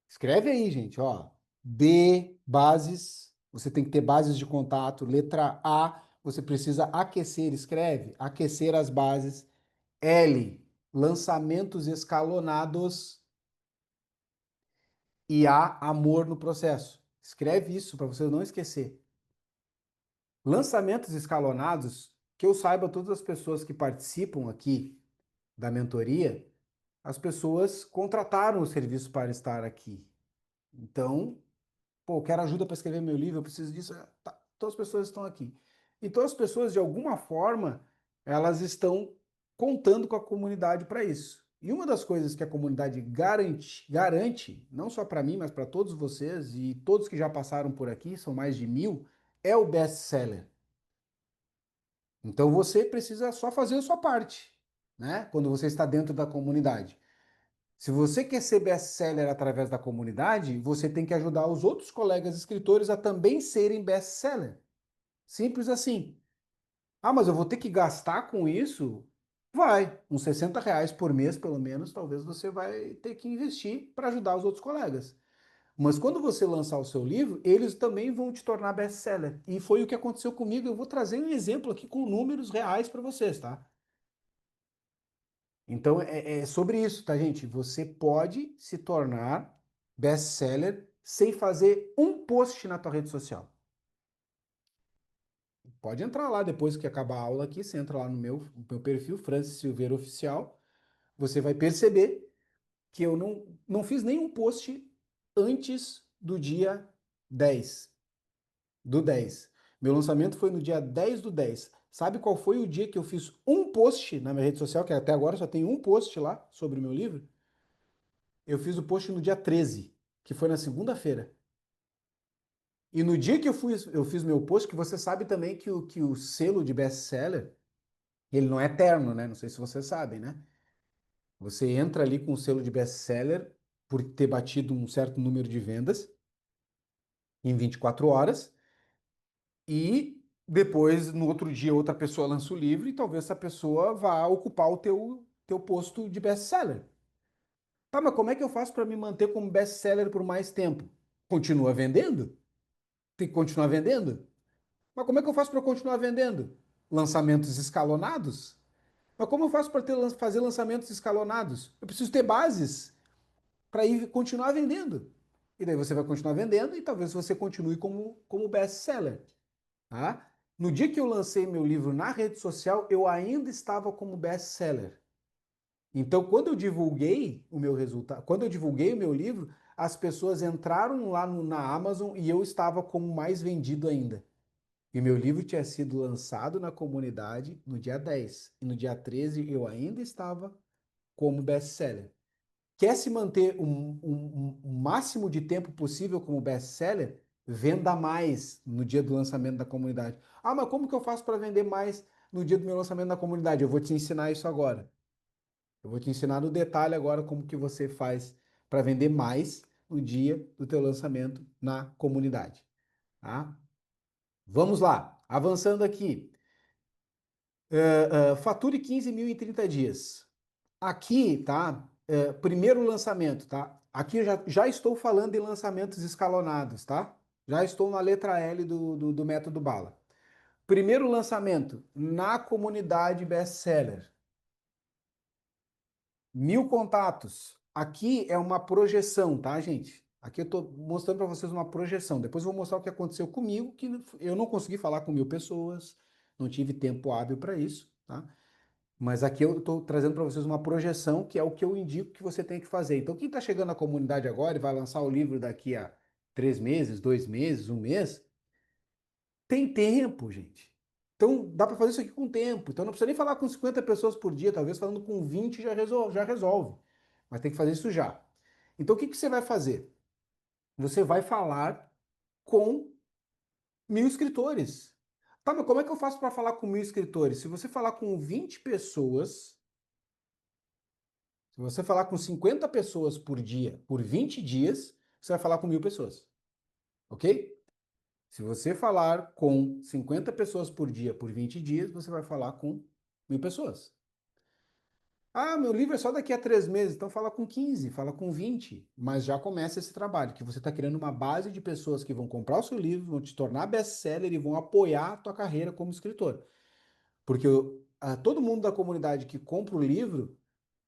Escreve aí, gente, ó. B, bases. Você tem que ter bases de contato. Letra A, você precisa aquecer. Escreve. Aquecer as bases. L, lançamentos escalonados e A, amor no processo. Escreve isso para você não esquecer. Lançamentos escalonados, que eu saiba, todas as pessoas que participam aqui da mentoria, as pessoas contrataram o serviço para estar aqui. Então, pô, eu quero ajuda para escrever meu livro, eu preciso disso. Tá, todas as pessoas estão aqui. Então, as pessoas, de alguma forma, elas estão contando com a comunidade para isso. E uma das coisas que a comunidade garante, não só para mim, mas para todos vocês e todos que já passaram por aqui, são mais de 1.000, é o best-seller. Então você precisa só fazer a sua parte, né? Quando você está dentro da comunidade. Se você quer ser best-seller através da comunidade, você tem que ajudar os outros colegas escritores a também serem best-seller. Simples assim. Ah, mas eu vou ter que gastar com isso? Vai, uns R$ 60 por mês, pelo menos, talvez você vai ter que investir para ajudar os outros colegas. Mas quando você lançar o seu livro, eles também vão te tornar best-seller. E foi o que aconteceu comigo. Eu vou trazer um exemplo aqui com números reais para vocês, tá? Então é sobre isso, tá, gente? Você pode se tornar best-seller sem fazer um post na tua rede social. Pode entrar lá depois que acabar a aula aqui, você entra lá no meu perfil, Francis Silveira Oficial, você vai perceber que eu não fiz nenhum post antes do dia 10 do 10. Meu lançamento foi no dia 10/10. Sabe qual foi o dia que eu fiz um post na minha rede social, que até agora só tem um post lá sobre o meu livro? Eu fiz o post no dia 13, que foi na segunda-feira. E no dia que eu fiz meu post, que você sabe também que o selo de best-seller, ele não é eterno, né? Não sei se vocês sabem, né? Você entra ali com o selo de best-seller por ter batido um certo número de vendas em 24 horas e depois, no outro dia, outra pessoa lança o livro e talvez essa pessoa vá ocupar o teu posto de best-seller. Tá, mas como é que eu faço para me manter como best-seller por mais tempo? Continua vendendo? Tem que continuar vendendo? Mas como é que eu faço para continuar vendendo? Lançamentos escalonados? Mas como eu faço para fazer lançamentos escalonados? Eu preciso ter bases para ir continuar vendendo. E daí você vai continuar vendendo e talvez você continue como best-seller, tá? No dia que eu lancei meu livro na rede social, eu ainda estava como best-seller. Então, quando eu divulguei o meu resultado, quando eu divulguei o meu livro, as pessoas entraram lá na Amazon e eu estava como mais vendido ainda. E meu livro tinha sido lançado na comunidade no dia 10. E no dia 13 eu ainda estava como best-seller. Quer se manter o máximo de tempo possível como best-seller? Venda mais no dia do lançamento da comunidade. Ah, mas como que eu faço para vender mais no dia do meu lançamento na comunidade? Eu vou te ensinar isso agora. Eu vou te ensinar no detalhe agora como que você faz para vender mais no dia do teu lançamento na comunidade, tá? Vamos lá, avançando aqui. Fature 15 mil em 30 dias. Aqui, tá? Primeiro lançamento, tá? Aqui eu já estou falando em lançamentos escalonados, tá? Já estou na letra L do método Bala. Primeiro lançamento na comunidade best-seller. 1.000 contatos. Aqui é uma projeção, tá, gente? Aqui eu estou mostrando para vocês uma projeção. Depois eu vou mostrar o que aconteceu comigo, que eu não consegui falar com 1.000 pessoas, não tive tempo hábil para isso, tá? Mas aqui eu estou trazendo para vocês uma projeção, que é o que eu indico que você tem que fazer. Então, quem está chegando na comunidade agora e vai lançar o livro daqui a 3 meses, 2 meses, um mês, tem tempo, gente. Então, dá para fazer isso aqui com tempo. Então, não precisa nem falar com 50 pessoas por dia, talvez falando com 20 já resolve. Mas tem que fazer isso já. Então, o que você vai fazer? Você vai falar com 1.000 escritores. Tá, mas como é que eu faço para falar com 1.000 escritores? Se você falar com 20 pessoas. Se você falar com 50 pessoas por dia, por 20 dias, você vai falar com 1.000 pessoas, ok? Se você falar com 50 pessoas por dia, por 20 dias, você vai falar com 1.000 pessoas. Ah, meu livro é só daqui a 3 meses, então fala com 15, fala com 20, mas já começa esse trabalho, que você está criando uma base de pessoas que vão comprar o seu livro, vão te tornar best-seller e vão apoiar a tua carreira como escritor. Porque todo mundo da comunidade que compra o livro,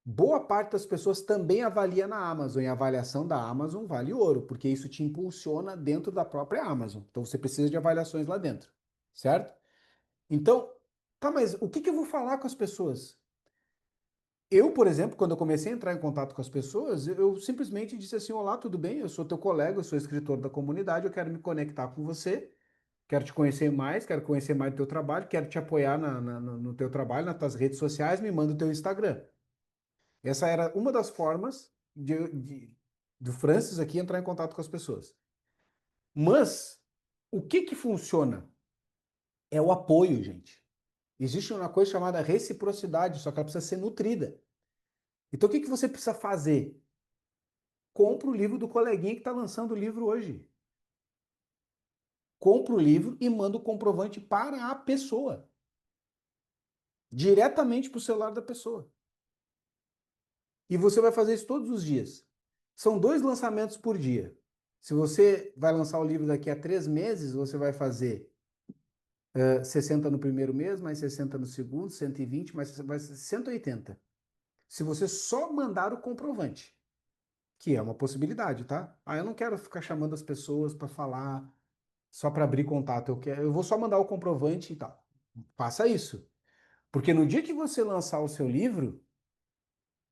boa parte das pessoas também avalia na Amazon, e a avaliação da Amazon vale ouro, porque isso te impulsiona dentro da própria Amazon. Então você precisa de avaliações lá dentro, certo? Então, tá, mas o que que eu vou falar com as pessoas? Eu, por exemplo, quando eu comecei a entrar em contato com as pessoas, eu simplesmente disse assim: Olá, tudo bem? Eu sou teu colega, eu sou escritor da comunidade, eu quero me conectar com você, quero te conhecer mais, quero conhecer mais do teu trabalho, quero te apoiar no teu trabalho, nas tuas redes sociais, me manda o teu Instagram. Essa era uma das formas do Francis aqui entrar em contato com as pessoas. Mas o que que funciona? É o apoio, gente. Existe uma coisa chamada reciprocidade, só que ela precisa ser nutrida. Então, o que que você precisa fazer? Compra o livro do coleguinha que está lançando o livro hoje. Compra o livro e manda o comprovante para a pessoa, diretamente para o celular da pessoa. E você vai fazer isso todos os dias. São 2 lançamentos por dia. Se você vai lançar o livro daqui a 3 meses, você vai fazer 60 no primeiro mês, mais 60 no segundo, 120, mais vai ser 180. Se você só mandar o comprovante, que é uma possibilidade, tá? Ah, eu não quero ficar chamando as pessoas para falar, só para abrir contato. Eu vou só mandar o comprovante e tal. Faça isso. Porque no dia que você lançar o seu livro,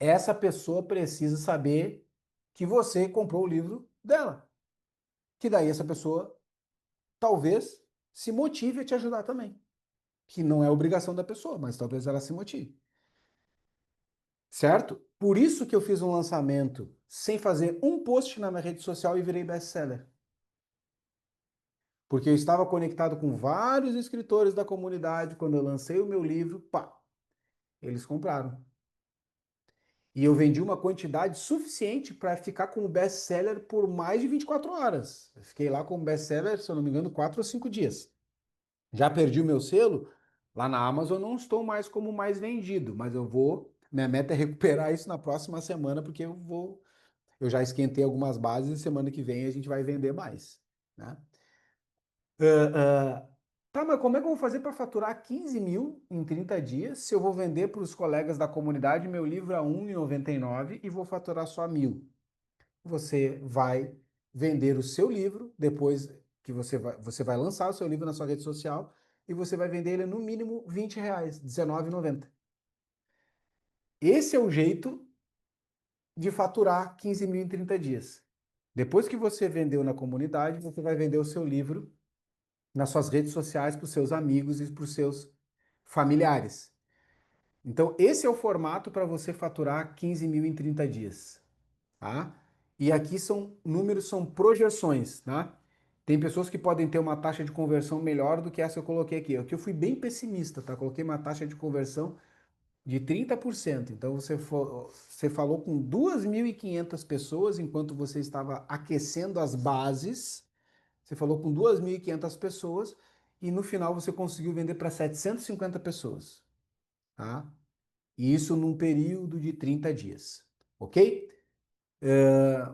essa pessoa precisa saber que você comprou o livro dela. Que daí essa pessoa talvez se motive a te ajudar também. Que não é obrigação da pessoa, mas talvez ela se motive. Certo? Por isso que eu fiz um lançamento sem fazer um post na minha rede social e virei best-seller. Porque eu estava conectado com vários escritores da comunidade. Quando eu lancei o meu livro, pá, eles compraram. E eu vendi uma quantidade suficiente para ficar como best-seller por mais de 24 horas. Eu fiquei lá como best-seller, se eu não me engano, 4 ou 5 dias. Já perdi o meu selo, lá na Amazon não estou mais como mais vendido, mas eu vou. Minha meta é recuperar isso na próxima semana, porque eu já esquentei algumas bases e semana que vem a gente vai vender mais, né? Ah, tá, mas como é que eu vou fazer para faturar 15 mil em 30 dias se eu vou vender para os colegas da comunidade meu livro a 1,99 e vou faturar só 1.000? Você vai vender o seu livro depois que você vai lançar o seu livro na sua rede social e você vai vender ele no mínimo R$ 20, R$ 19,90. Esse é o jeito de faturar 15 mil em 30 dias. Depois que você vendeu na comunidade, você vai vender o seu livro nas suas redes sociais para os seus amigos e para os seus familiares. Então, esse é o formato para você faturar 15 mil em 30 dias, tá? E aqui são números, são projeções, tá? Tem pessoas que podem ter uma taxa de conversão melhor do que essa que eu coloquei aqui. Aqui eu fui bem pessimista, tá? Coloquei uma taxa de conversão de 30%. Então você falou com 2.500 pessoas enquanto você estava aquecendo as bases. Você falou com 2.500 pessoas e no final você conseguiu vender para 750 pessoas, tá? E isso num período de 30 dias, ok?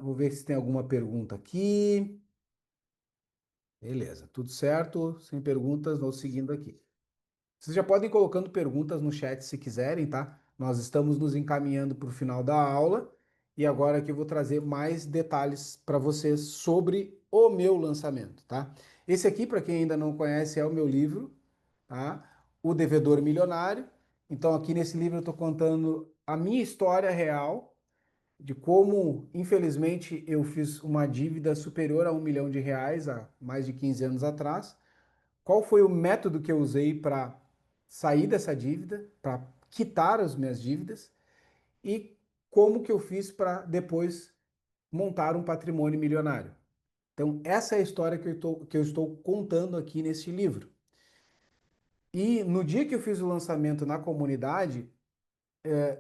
Vou ver se tem alguma pergunta aqui. Beleza, tudo certo, sem perguntas, vou seguindo aqui. Vocês já podem ir colocando perguntas no chat se quiserem, tá? Nós estamos nos encaminhando para o final da aula e agora aqui eu vou trazer mais detalhes para vocês sobre o meu lançamento, tá? Esse aqui, para quem ainda não conhece, é o meu livro, tá? O Devedor Milionário. Então, aqui nesse livro eu estou contando a minha história real de como, infelizmente, eu fiz uma dívida superior a R$ 1 milhão há mais de 15 anos atrás. Qual foi o método que eu usei para sair dessa dívida, para quitar as minhas dívidas e como que eu fiz para depois montar um patrimônio milionário. Então, essa é a história que eu estou contando aqui nesse livro. E no dia que eu fiz o lançamento na comunidade,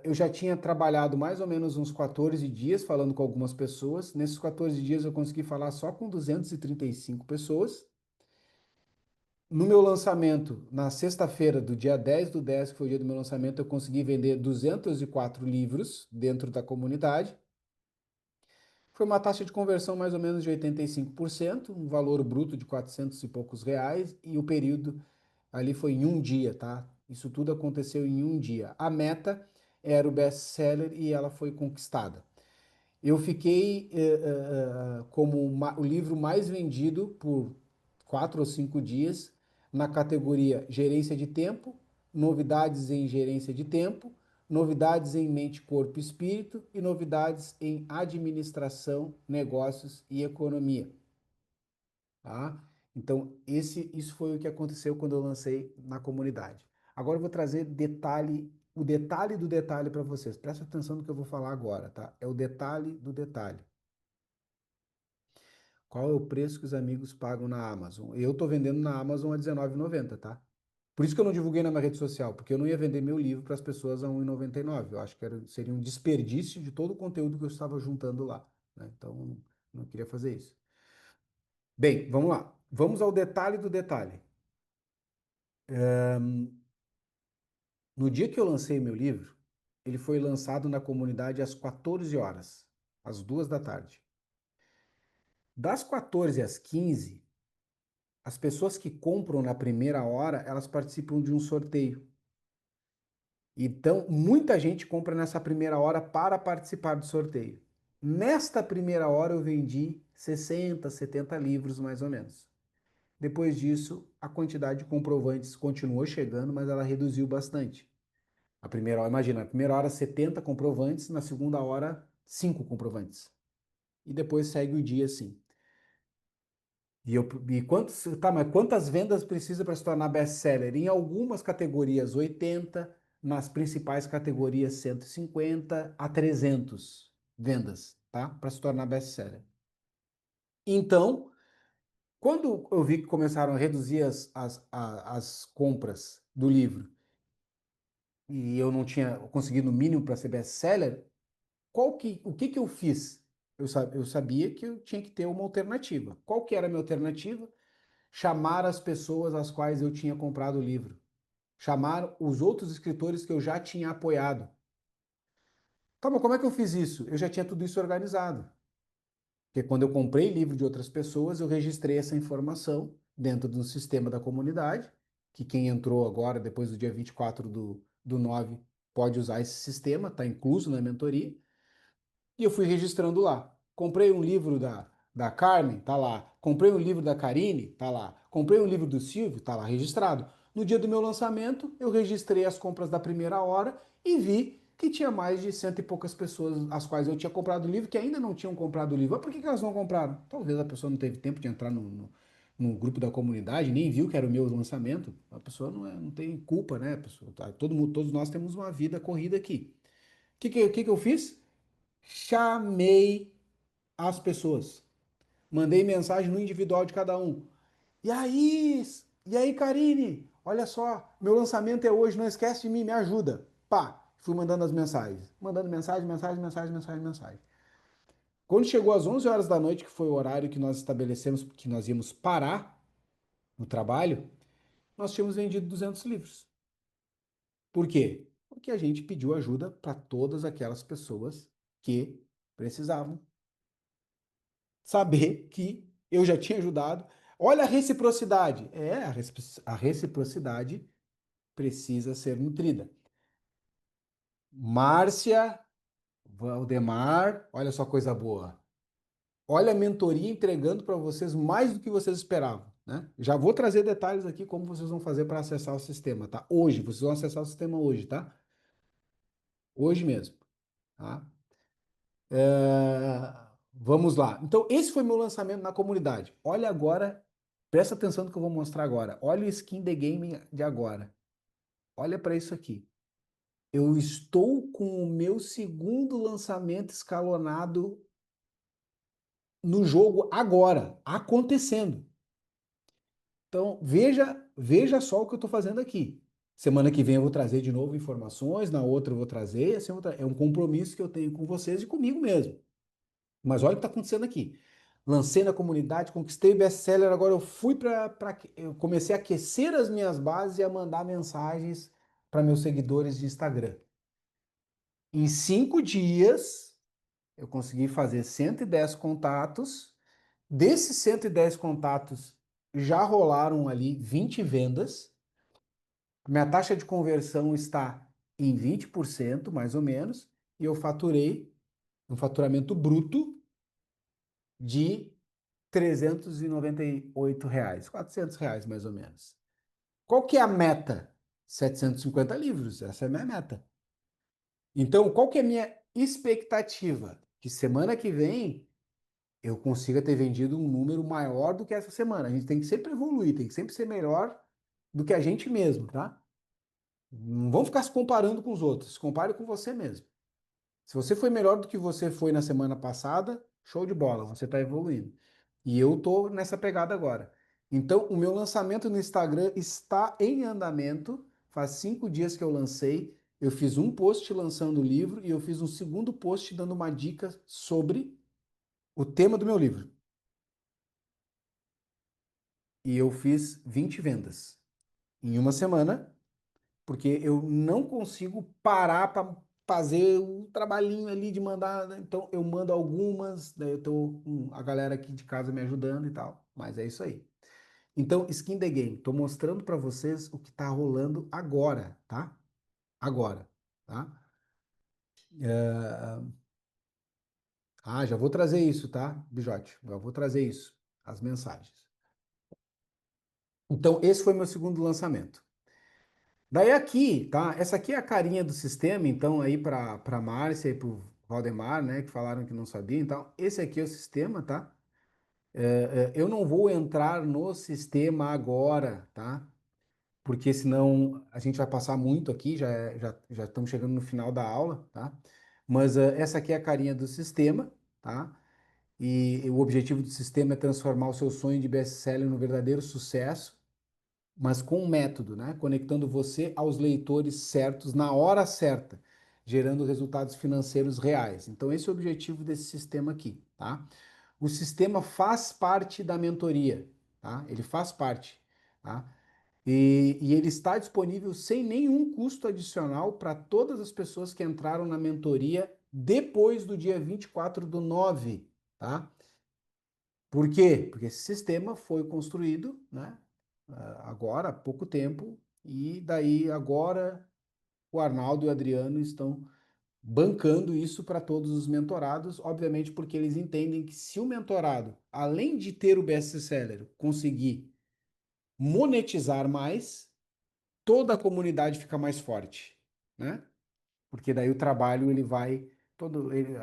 eu já tinha trabalhado mais ou menos uns 14 dias falando com algumas pessoas. Nesses 14 dias eu consegui falar só com 235 pessoas. No meu lançamento, na sexta-feira do dia 10/10, que foi o dia do meu lançamento, eu consegui vender 204 livros dentro da comunidade. Foi uma taxa de conversão mais ou menos de 85%, um valor bruto de 400 e poucos reais, e o período ali foi em um dia, tá? Isso tudo aconteceu em um dia. A meta era o best-seller e ela foi conquistada. Eu fiquei como o livro mais vendido por 4 ou 5 dias na categoria Gerência de Tempo, Novidades em Gerência de Tempo, Novidades em Mente, Corpo e Espírito e Novidades em Administração, Negócios e Economia, tá? Então, isso foi o que aconteceu quando eu lancei na comunidade. Agora eu vou trazer o detalhe do detalhe para vocês. Presta atenção no que eu vou falar agora, tá? É o detalhe do detalhe. Qual é o preço que os amigos pagam na Amazon? Eu estou vendendo na Amazon a R$ 19,90, tá? Por isso que eu não divulguei na minha rede social, porque eu não ia vender meu livro para as pessoas a 1,99. Eu acho que seria um desperdício de todo o conteúdo que eu estava juntando lá, né? Então, não queria fazer isso. Bem, vamos lá. Vamos ao detalhe do detalhe. No dia que eu lancei meu livro, ele foi lançado na comunidade às 14 horas, às 2 da tarde. Das 14 às 15, as pessoas que compram na primeira hora, elas participam de um sorteio. Então, muita gente compra nessa primeira hora para participar do sorteio. Nesta primeira hora, eu vendi 60, 70 livros, mais ou menos. Depois disso, a quantidade de comprovantes continuou chegando, mas ela reduziu bastante. A primeira hora, imagina, na primeira hora 70 comprovantes, na segunda hora 5 comprovantes. E depois segue o dia assim. Mas quantas vendas precisa para se tornar best-seller? Em algumas categorias 80, nas principais categorias 150 a 300 vendas, tá? Para se tornar best-seller. Então, quando eu vi que começaram a reduzir as compras do livro e eu não tinha conseguido o mínimo para ser best-seller, o que que eu fiz? Eu sabia que eu tinha que ter uma alternativa. Qual que era a minha alternativa? Chamar as pessoas às quais eu tinha comprado o livro. Chamar os outros escritores que eu já tinha apoiado. Tá, mas como é que eu fiz isso? Eu já tinha tudo isso organizado. Porque quando eu comprei livro de outras pessoas, eu registrei essa informação dentro do sistema da comunidade, que quem entrou agora, depois do dia 24 do 9, pode usar esse sistema, está incluso na mentoria. E eu fui registrando lá. Comprei um livro da Carmen, tá lá. Comprei um livro da Karine, tá lá. Comprei um livro do Silvio, tá lá registrado. No dia do meu lançamento, eu registrei as compras da primeira hora e vi que tinha mais de cento e poucas pessoas às quais eu tinha comprado o livro que ainda não tinham comprado o livro. Mas por que que elas não compraram? Talvez a pessoa não teve tempo de entrar no grupo da comunidade, nem viu que era o meu lançamento. A pessoa não tem culpa, né? A pessoa, tá? Todos nós temos uma vida corrida aqui. O que que eu fiz? Chamei as pessoas. Mandei mensagem no individual de cada um. E aí, Karine? Olha só, meu lançamento é hoje, não esquece de mim, me ajuda. Pá, fui mandando as mensagens. Mandando mensagem, mensagem, mensagem, mensagem, mensagem. Quando chegou às 11 horas da noite, que foi o horário que nós estabelecemos que nós íamos parar no trabalho, nós tínhamos vendido 200 livros. Por quê? Porque a gente pediu ajuda para todas aquelas pessoas que precisavam saber que eu já tinha ajudado. Olha a reciprocidade. A reciprocidade precisa ser nutrida. Márcia, Valdemar, olha só coisa boa. Olha a mentoria entregando para vocês mais do que vocês esperavam, né? Já vou trazer detalhes aqui como vocês vão fazer para acessar o sistema, tá? Hoje, vocês vão acessar o sistema hoje, tá? Hoje mesmo, tá? Vamos lá. Então, esse foi meu lançamento na comunidade. Olha agora, presta atenção no que eu vou mostrar agora. Olha o skin the game de agora. Olha para isso aqui. Eu estou com o meu segundo lançamento escalonado no jogo agora, acontecendo. Então, veja só o que eu estou fazendo aqui. Semana que vem eu vou trazer de novo informações, na outra eu vou trazer, assim, é um compromisso que eu tenho com vocês e comigo mesmo. Mas olha o que está acontecendo aqui. Lancei na comunidade, conquistei best-seller, agora eu fui eu comecei a aquecer as minhas bases e a mandar mensagens para meus seguidores de Instagram. Em 5 dias, eu consegui fazer 110 contatos. Desses 110 contatos, já rolaram ali 20 vendas. Minha taxa de conversão está em 20%, mais ou menos, e eu faturei um faturamento bruto de R$ 398, R$ 400 mais ou menos. Qual que é a meta? 750 livros, essa é a minha meta. Então, qual que é a minha expectativa? Que semana que vem eu consiga ter vendido um número maior do que essa semana. A gente tem que sempre evoluir, tem que sempre ser melhor do que a gente mesmo, tá? Não vamos ficar se comparando com os outros, se compare com você mesmo. Se você foi melhor do que você foi na semana passada, show de bola, você está evoluindo. E eu tô nessa pegada agora. Então, o meu lançamento no Instagram está em andamento. Faz 5 dias que eu lancei. Eu fiz um post lançando o livro e eu fiz um segundo post dando uma dica sobre o tema do meu livro. E eu fiz 20 vendas em uma semana, porque eu não consigo parar para fazer o trabalhinho ali de mandar, né? Então, eu mando algumas, daí eu tô com a galera aqui de casa me ajudando e tal. Mas é isso aí. Então, Skin the Game, estou mostrando para vocês o que está rolando agora, tá? Agora, tá? É, já vou trazer isso, tá, Bijote? Já vou trazer isso, as mensagens. Então, esse foi meu segundo lançamento. Daí aqui, tá? Essa aqui é a carinha do sistema, então, aí para Márcia e para o Valdemar, né, que falaram que não sabia. Então, esse aqui é o sistema, tá? Eu não vou entrar no sistema agora, tá? Porque senão a gente vai passar muito aqui, já estamos chegando no final da aula, tá? Mas essa aqui é a carinha do sistema, tá? E o objetivo do sistema é transformar o seu sonho de best-seller no verdadeiro sucesso, mas com um método, né? Conectando você aos leitores certos na hora certa, gerando resultados financeiros reais. Então, esse é o objetivo desse sistema aqui, tá? O sistema faz parte da mentoria, tá? Ele faz parte, tá? E ele está disponível sem nenhum custo adicional para todas as pessoas que entraram na mentoria depois do dia 24/9, tá? Por quê? Porque esse sistema foi construído, né, agora há pouco tempo, e daí agora o Arnaldo e o Adriano estão bancando isso para todos os mentorados, obviamente porque eles entendem que se o mentorado, além de ter o best-seller, conseguir monetizar mais, toda a comunidade fica mais forte, né? Porque daí o trabalho ele vai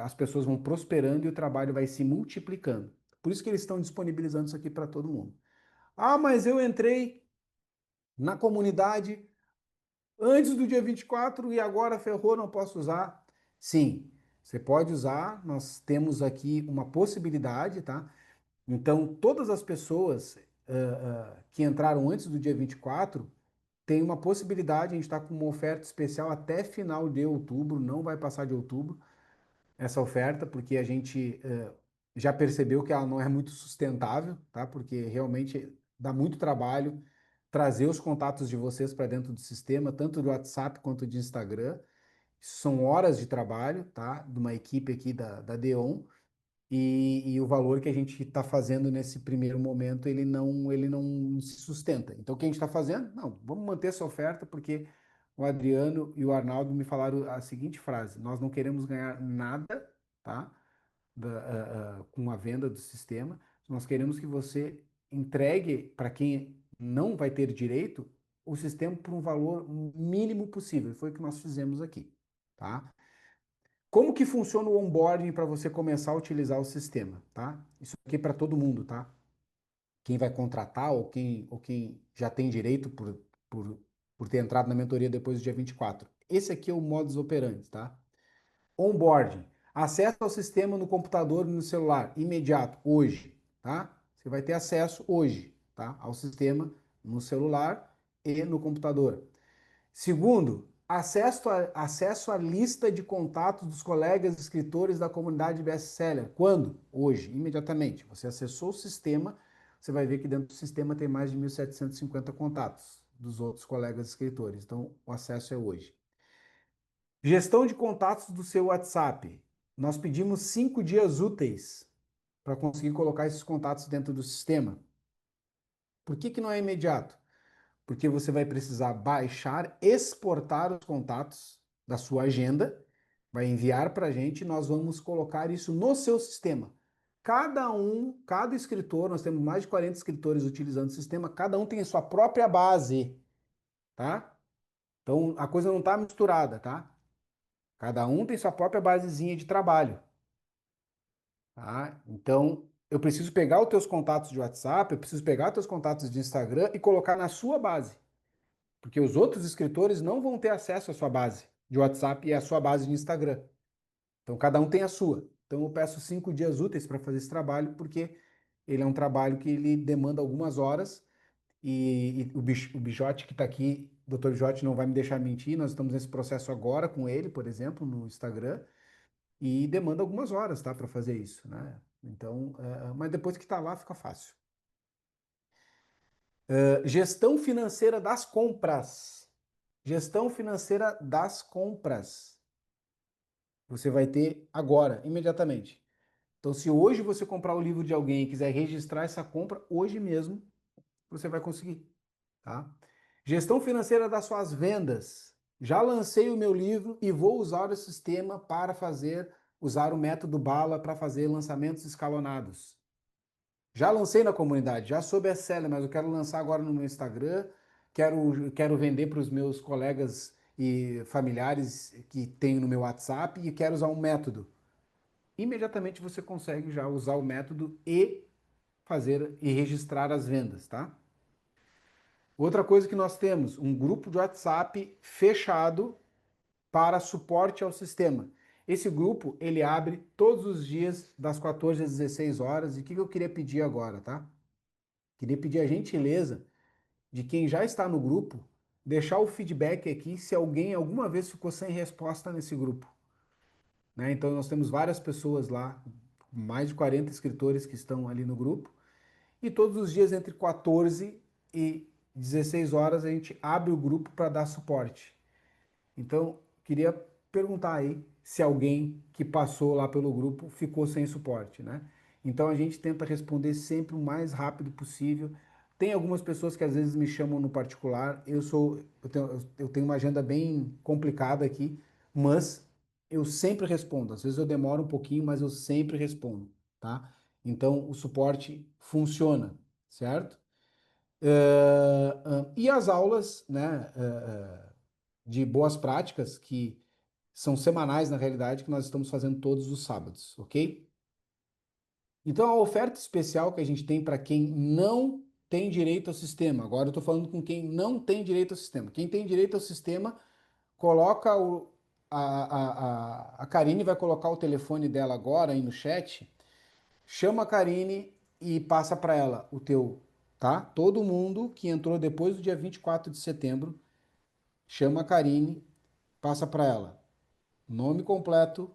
as pessoas vão prosperando e o trabalho vai se multiplicando. Por isso que eles estão disponibilizando isso aqui para todo mundo. Ah, mas eu entrei na comunidade antes do dia 24 e agora ferrou, não posso usar. Sim, você pode usar, nós temos aqui uma possibilidade, tá? Então, todas as pessoas que entraram antes do dia 24 tem uma possibilidade, a gente está com uma oferta especial até final de outubro, não vai passar de outubro essa oferta, porque a gente já percebeu que ela não é muito sustentável, tá? Porque realmente dá muito trabalho trazer os contatos de vocês para dentro do sistema, tanto do WhatsApp quanto de Instagram. Isso são horas de trabalho, tá? De uma equipe aqui da Deon. E o valor que a gente está fazendo nesse primeiro momento, ele não se sustenta. Então, o que a gente está fazendo? Não, vamos manter essa oferta, porque o Adriano e o Arnaldo me falaram a seguinte frase: nós não queremos ganhar nada, tá? Com a venda do sistema, nós queremos que você entregue para quem não vai ter direito o sistema por um valor mínimo possível. Foi o que nós fizemos aqui, tá? Como que funciona o onboarding para você começar a utilizar o sistema, tá? Isso aqui é para todo mundo, tá? Quem vai contratar ou quem já tem direito por, por ter entrado na mentoria depois do dia 24. Esse aqui é o modus operandi, tá? Onboarding. Acesso ao sistema no computador e no celular, imediato, hoje, tá? Você vai ter acesso hoje, tá? Ao sistema no celular e no computador. Segundo, acesso à lista de contatos dos colegas escritores da comunidade best-seller. Quando? Hoje, imediatamente. Você acessou o sistema, você vai ver que dentro do sistema tem mais de 1.750 contatos dos outros colegas escritores. Então, o acesso é hoje. Gestão de contatos do seu WhatsApp. Nós pedimos 5 dias úteis para conseguir colocar esses contatos dentro do sistema. Por que que não é imediato? Porque você vai precisar baixar, exportar os contatos da sua agenda, vai enviar para a gente e nós vamos colocar isso no seu sistema. Cada escritor, nós temos mais de 40 escritores utilizando o sistema, cada um tem a sua própria base, tá? Então a coisa não está misturada, tá? Cada um tem sua própria basezinha de trabalho, tá? Então eu preciso pegar os teus contatos de WhatsApp, eu preciso pegar os teus contatos de Instagram e colocar na sua base. Porque os outros escritores não vão ter acesso à sua base de WhatsApp e à sua base de Instagram. Então, cada um tem a sua. Então, eu peço 5 dias úteis para fazer esse trabalho, porque ele é um trabalho que ele demanda algumas horas e o Bijotti que está aqui, o Dr. Bijotti não vai me deixar mentir, nós estamos nesse processo agora com ele, por exemplo, no Instagram, e demanda algumas horas, tá, para fazer isso, né? Então, mas depois que está lá, fica fácil. Gestão financeira das compras. Gestão financeira das compras. Você vai ter agora, imediatamente. Então, se hoje você comprar o livro de alguém e quiser registrar essa compra, hoje mesmo você vai conseguir, tá? Gestão financeira das suas vendas. Já lancei o meu livro e vou usar o sistema para usar o método Bala para fazer lançamentos escalonados. Já lancei na comunidade, já sou best-seller, mas eu quero lançar agora no meu Instagram, quero vender para os meus colegas e familiares que tenho no meu WhatsApp e quero usar um método. Imediatamente você consegue já usar o método e fazer e registrar as vendas, tá? Outra coisa que nós temos, um grupo de WhatsApp fechado para suporte ao sistema. Esse grupo, ele abre todos os dias das 14 às 16 horas. E o que eu queria pedir agora, tá? Queria pedir a gentileza de quem já está no grupo, deixar o feedback aqui se alguém alguma vez ficou sem resposta nesse grupo, né? Então nós temos várias pessoas lá, mais de 40 escritores que estão ali no grupo, e todos os dias entre 14 e 16 horas a gente abre o grupo para dar suporte. Então, queria perguntar aí se alguém que passou lá pelo grupo ficou sem suporte, né? Então a gente tenta responder sempre o mais rápido possível. Tem algumas pessoas que às vezes me chamam no particular. Eu tenho uma agenda bem complicada aqui, mas eu sempre respondo. Às vezes eu demoro um pouquinho, mas eu sempre respondo, tá? Então o suporte funciona, certo? E as aulas, né? De boas práticas, que são semanais na realidade, que nós estamos fazendo todos os sábados, ok? Então, a oferta especial que a gente tem para quem não tem direito ao sistema, agora eu estou falando com quem não tem direito ao sistema. Quem tem direito ao sistema, coloca a Karine vai colocar o telefone dela agora aí no chat, chama a Karine e passa para ela o teu, tá? Todo mundo que entrou depois do dia 24 de setembro, chama a Karine, passa para ela nome completo,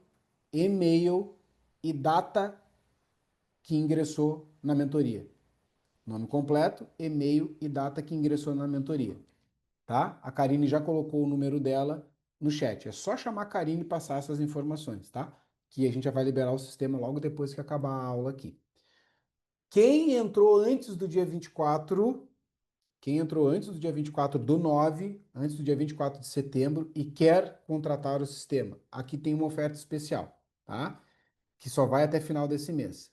e-mail e data que ingressou na mentoria. Nome completo, e-mail e data que ingressou na mentoria, tá? A Karine já colocou o número dela no chat. É só chamar a Karine e passar essas informações, tá? Que a gente já vai liberar o sistema logo depois que acabar a aula aqui. Quem entrou antes do dia 24, quem entrou antes do dia 24/9, antes do dia 24 de setembro e quer contratar o sistema, aqui tem uma oferta especial, tá? Que só vai até final desse mês.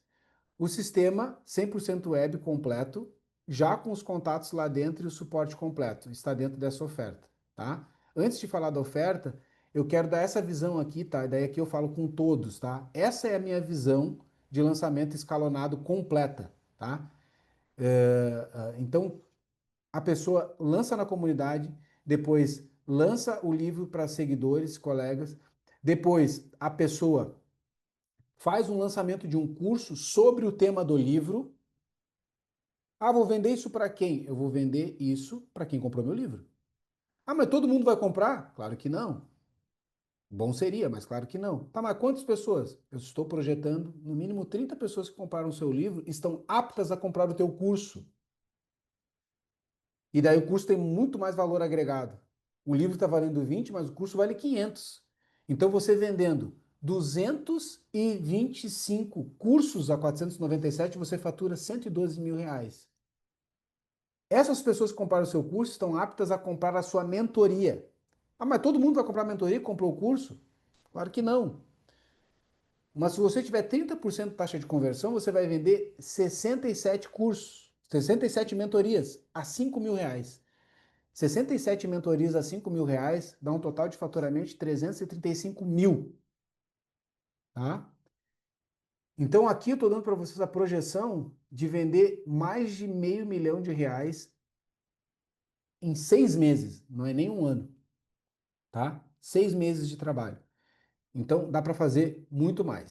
O sistema 100% web completo, já com os contatos lá dentro e o suporte completo, está dentro dessa oferta, tá? Antes de falar da oferta, eu quero dar essa visão aqui, tá? E daí aqui eu falo com todos, tá? Essa é a minha visão de lançamento escalonado completa, tá? Então, a pessoa lança na comunidade, depois lança o livro para seguidores, colegas, depois a pessoa faz um lançamento de um curso sobre o tema do livro. Ah, vou vender isso para quem? Eu vou vender isso para quem comprou meu livro. Ah, mas todo mundo vai comprar? Claro que não. Bom seria, mas claro que não. Tá, mas quantas pessoas? Eu estou projetando, no mínimo 30 pessoas que compraram o seu livro estão aptas a comprar o teu curso. E daí o curso tem muito mais valor agregado. O livro está valendo 20, mas o curso vale 500. Então você vendendo 225 cursos a 497, você fatura 112 mil reais. Essas pessoas que compraram o seu curso estão aptas a comprar a sua mentoria. Ah, mas todo mundo vai comprar a mentoria e comprou o curso? Claro que não. Mas se você tiver 30% de taxa de conversão, você vai vender 67 cursos, 67 mentorias a 5 mil reais. 67 mentorias a 5 mil reais dá um total de faturamento de 335 mil, tá? Então aqui eu estou dando para vocês a projeção de vender mais de R$ 500 mil em 6 meses, não é nem um ano, tá? 6 meses de trabalho. Então dá para fazer muito mais.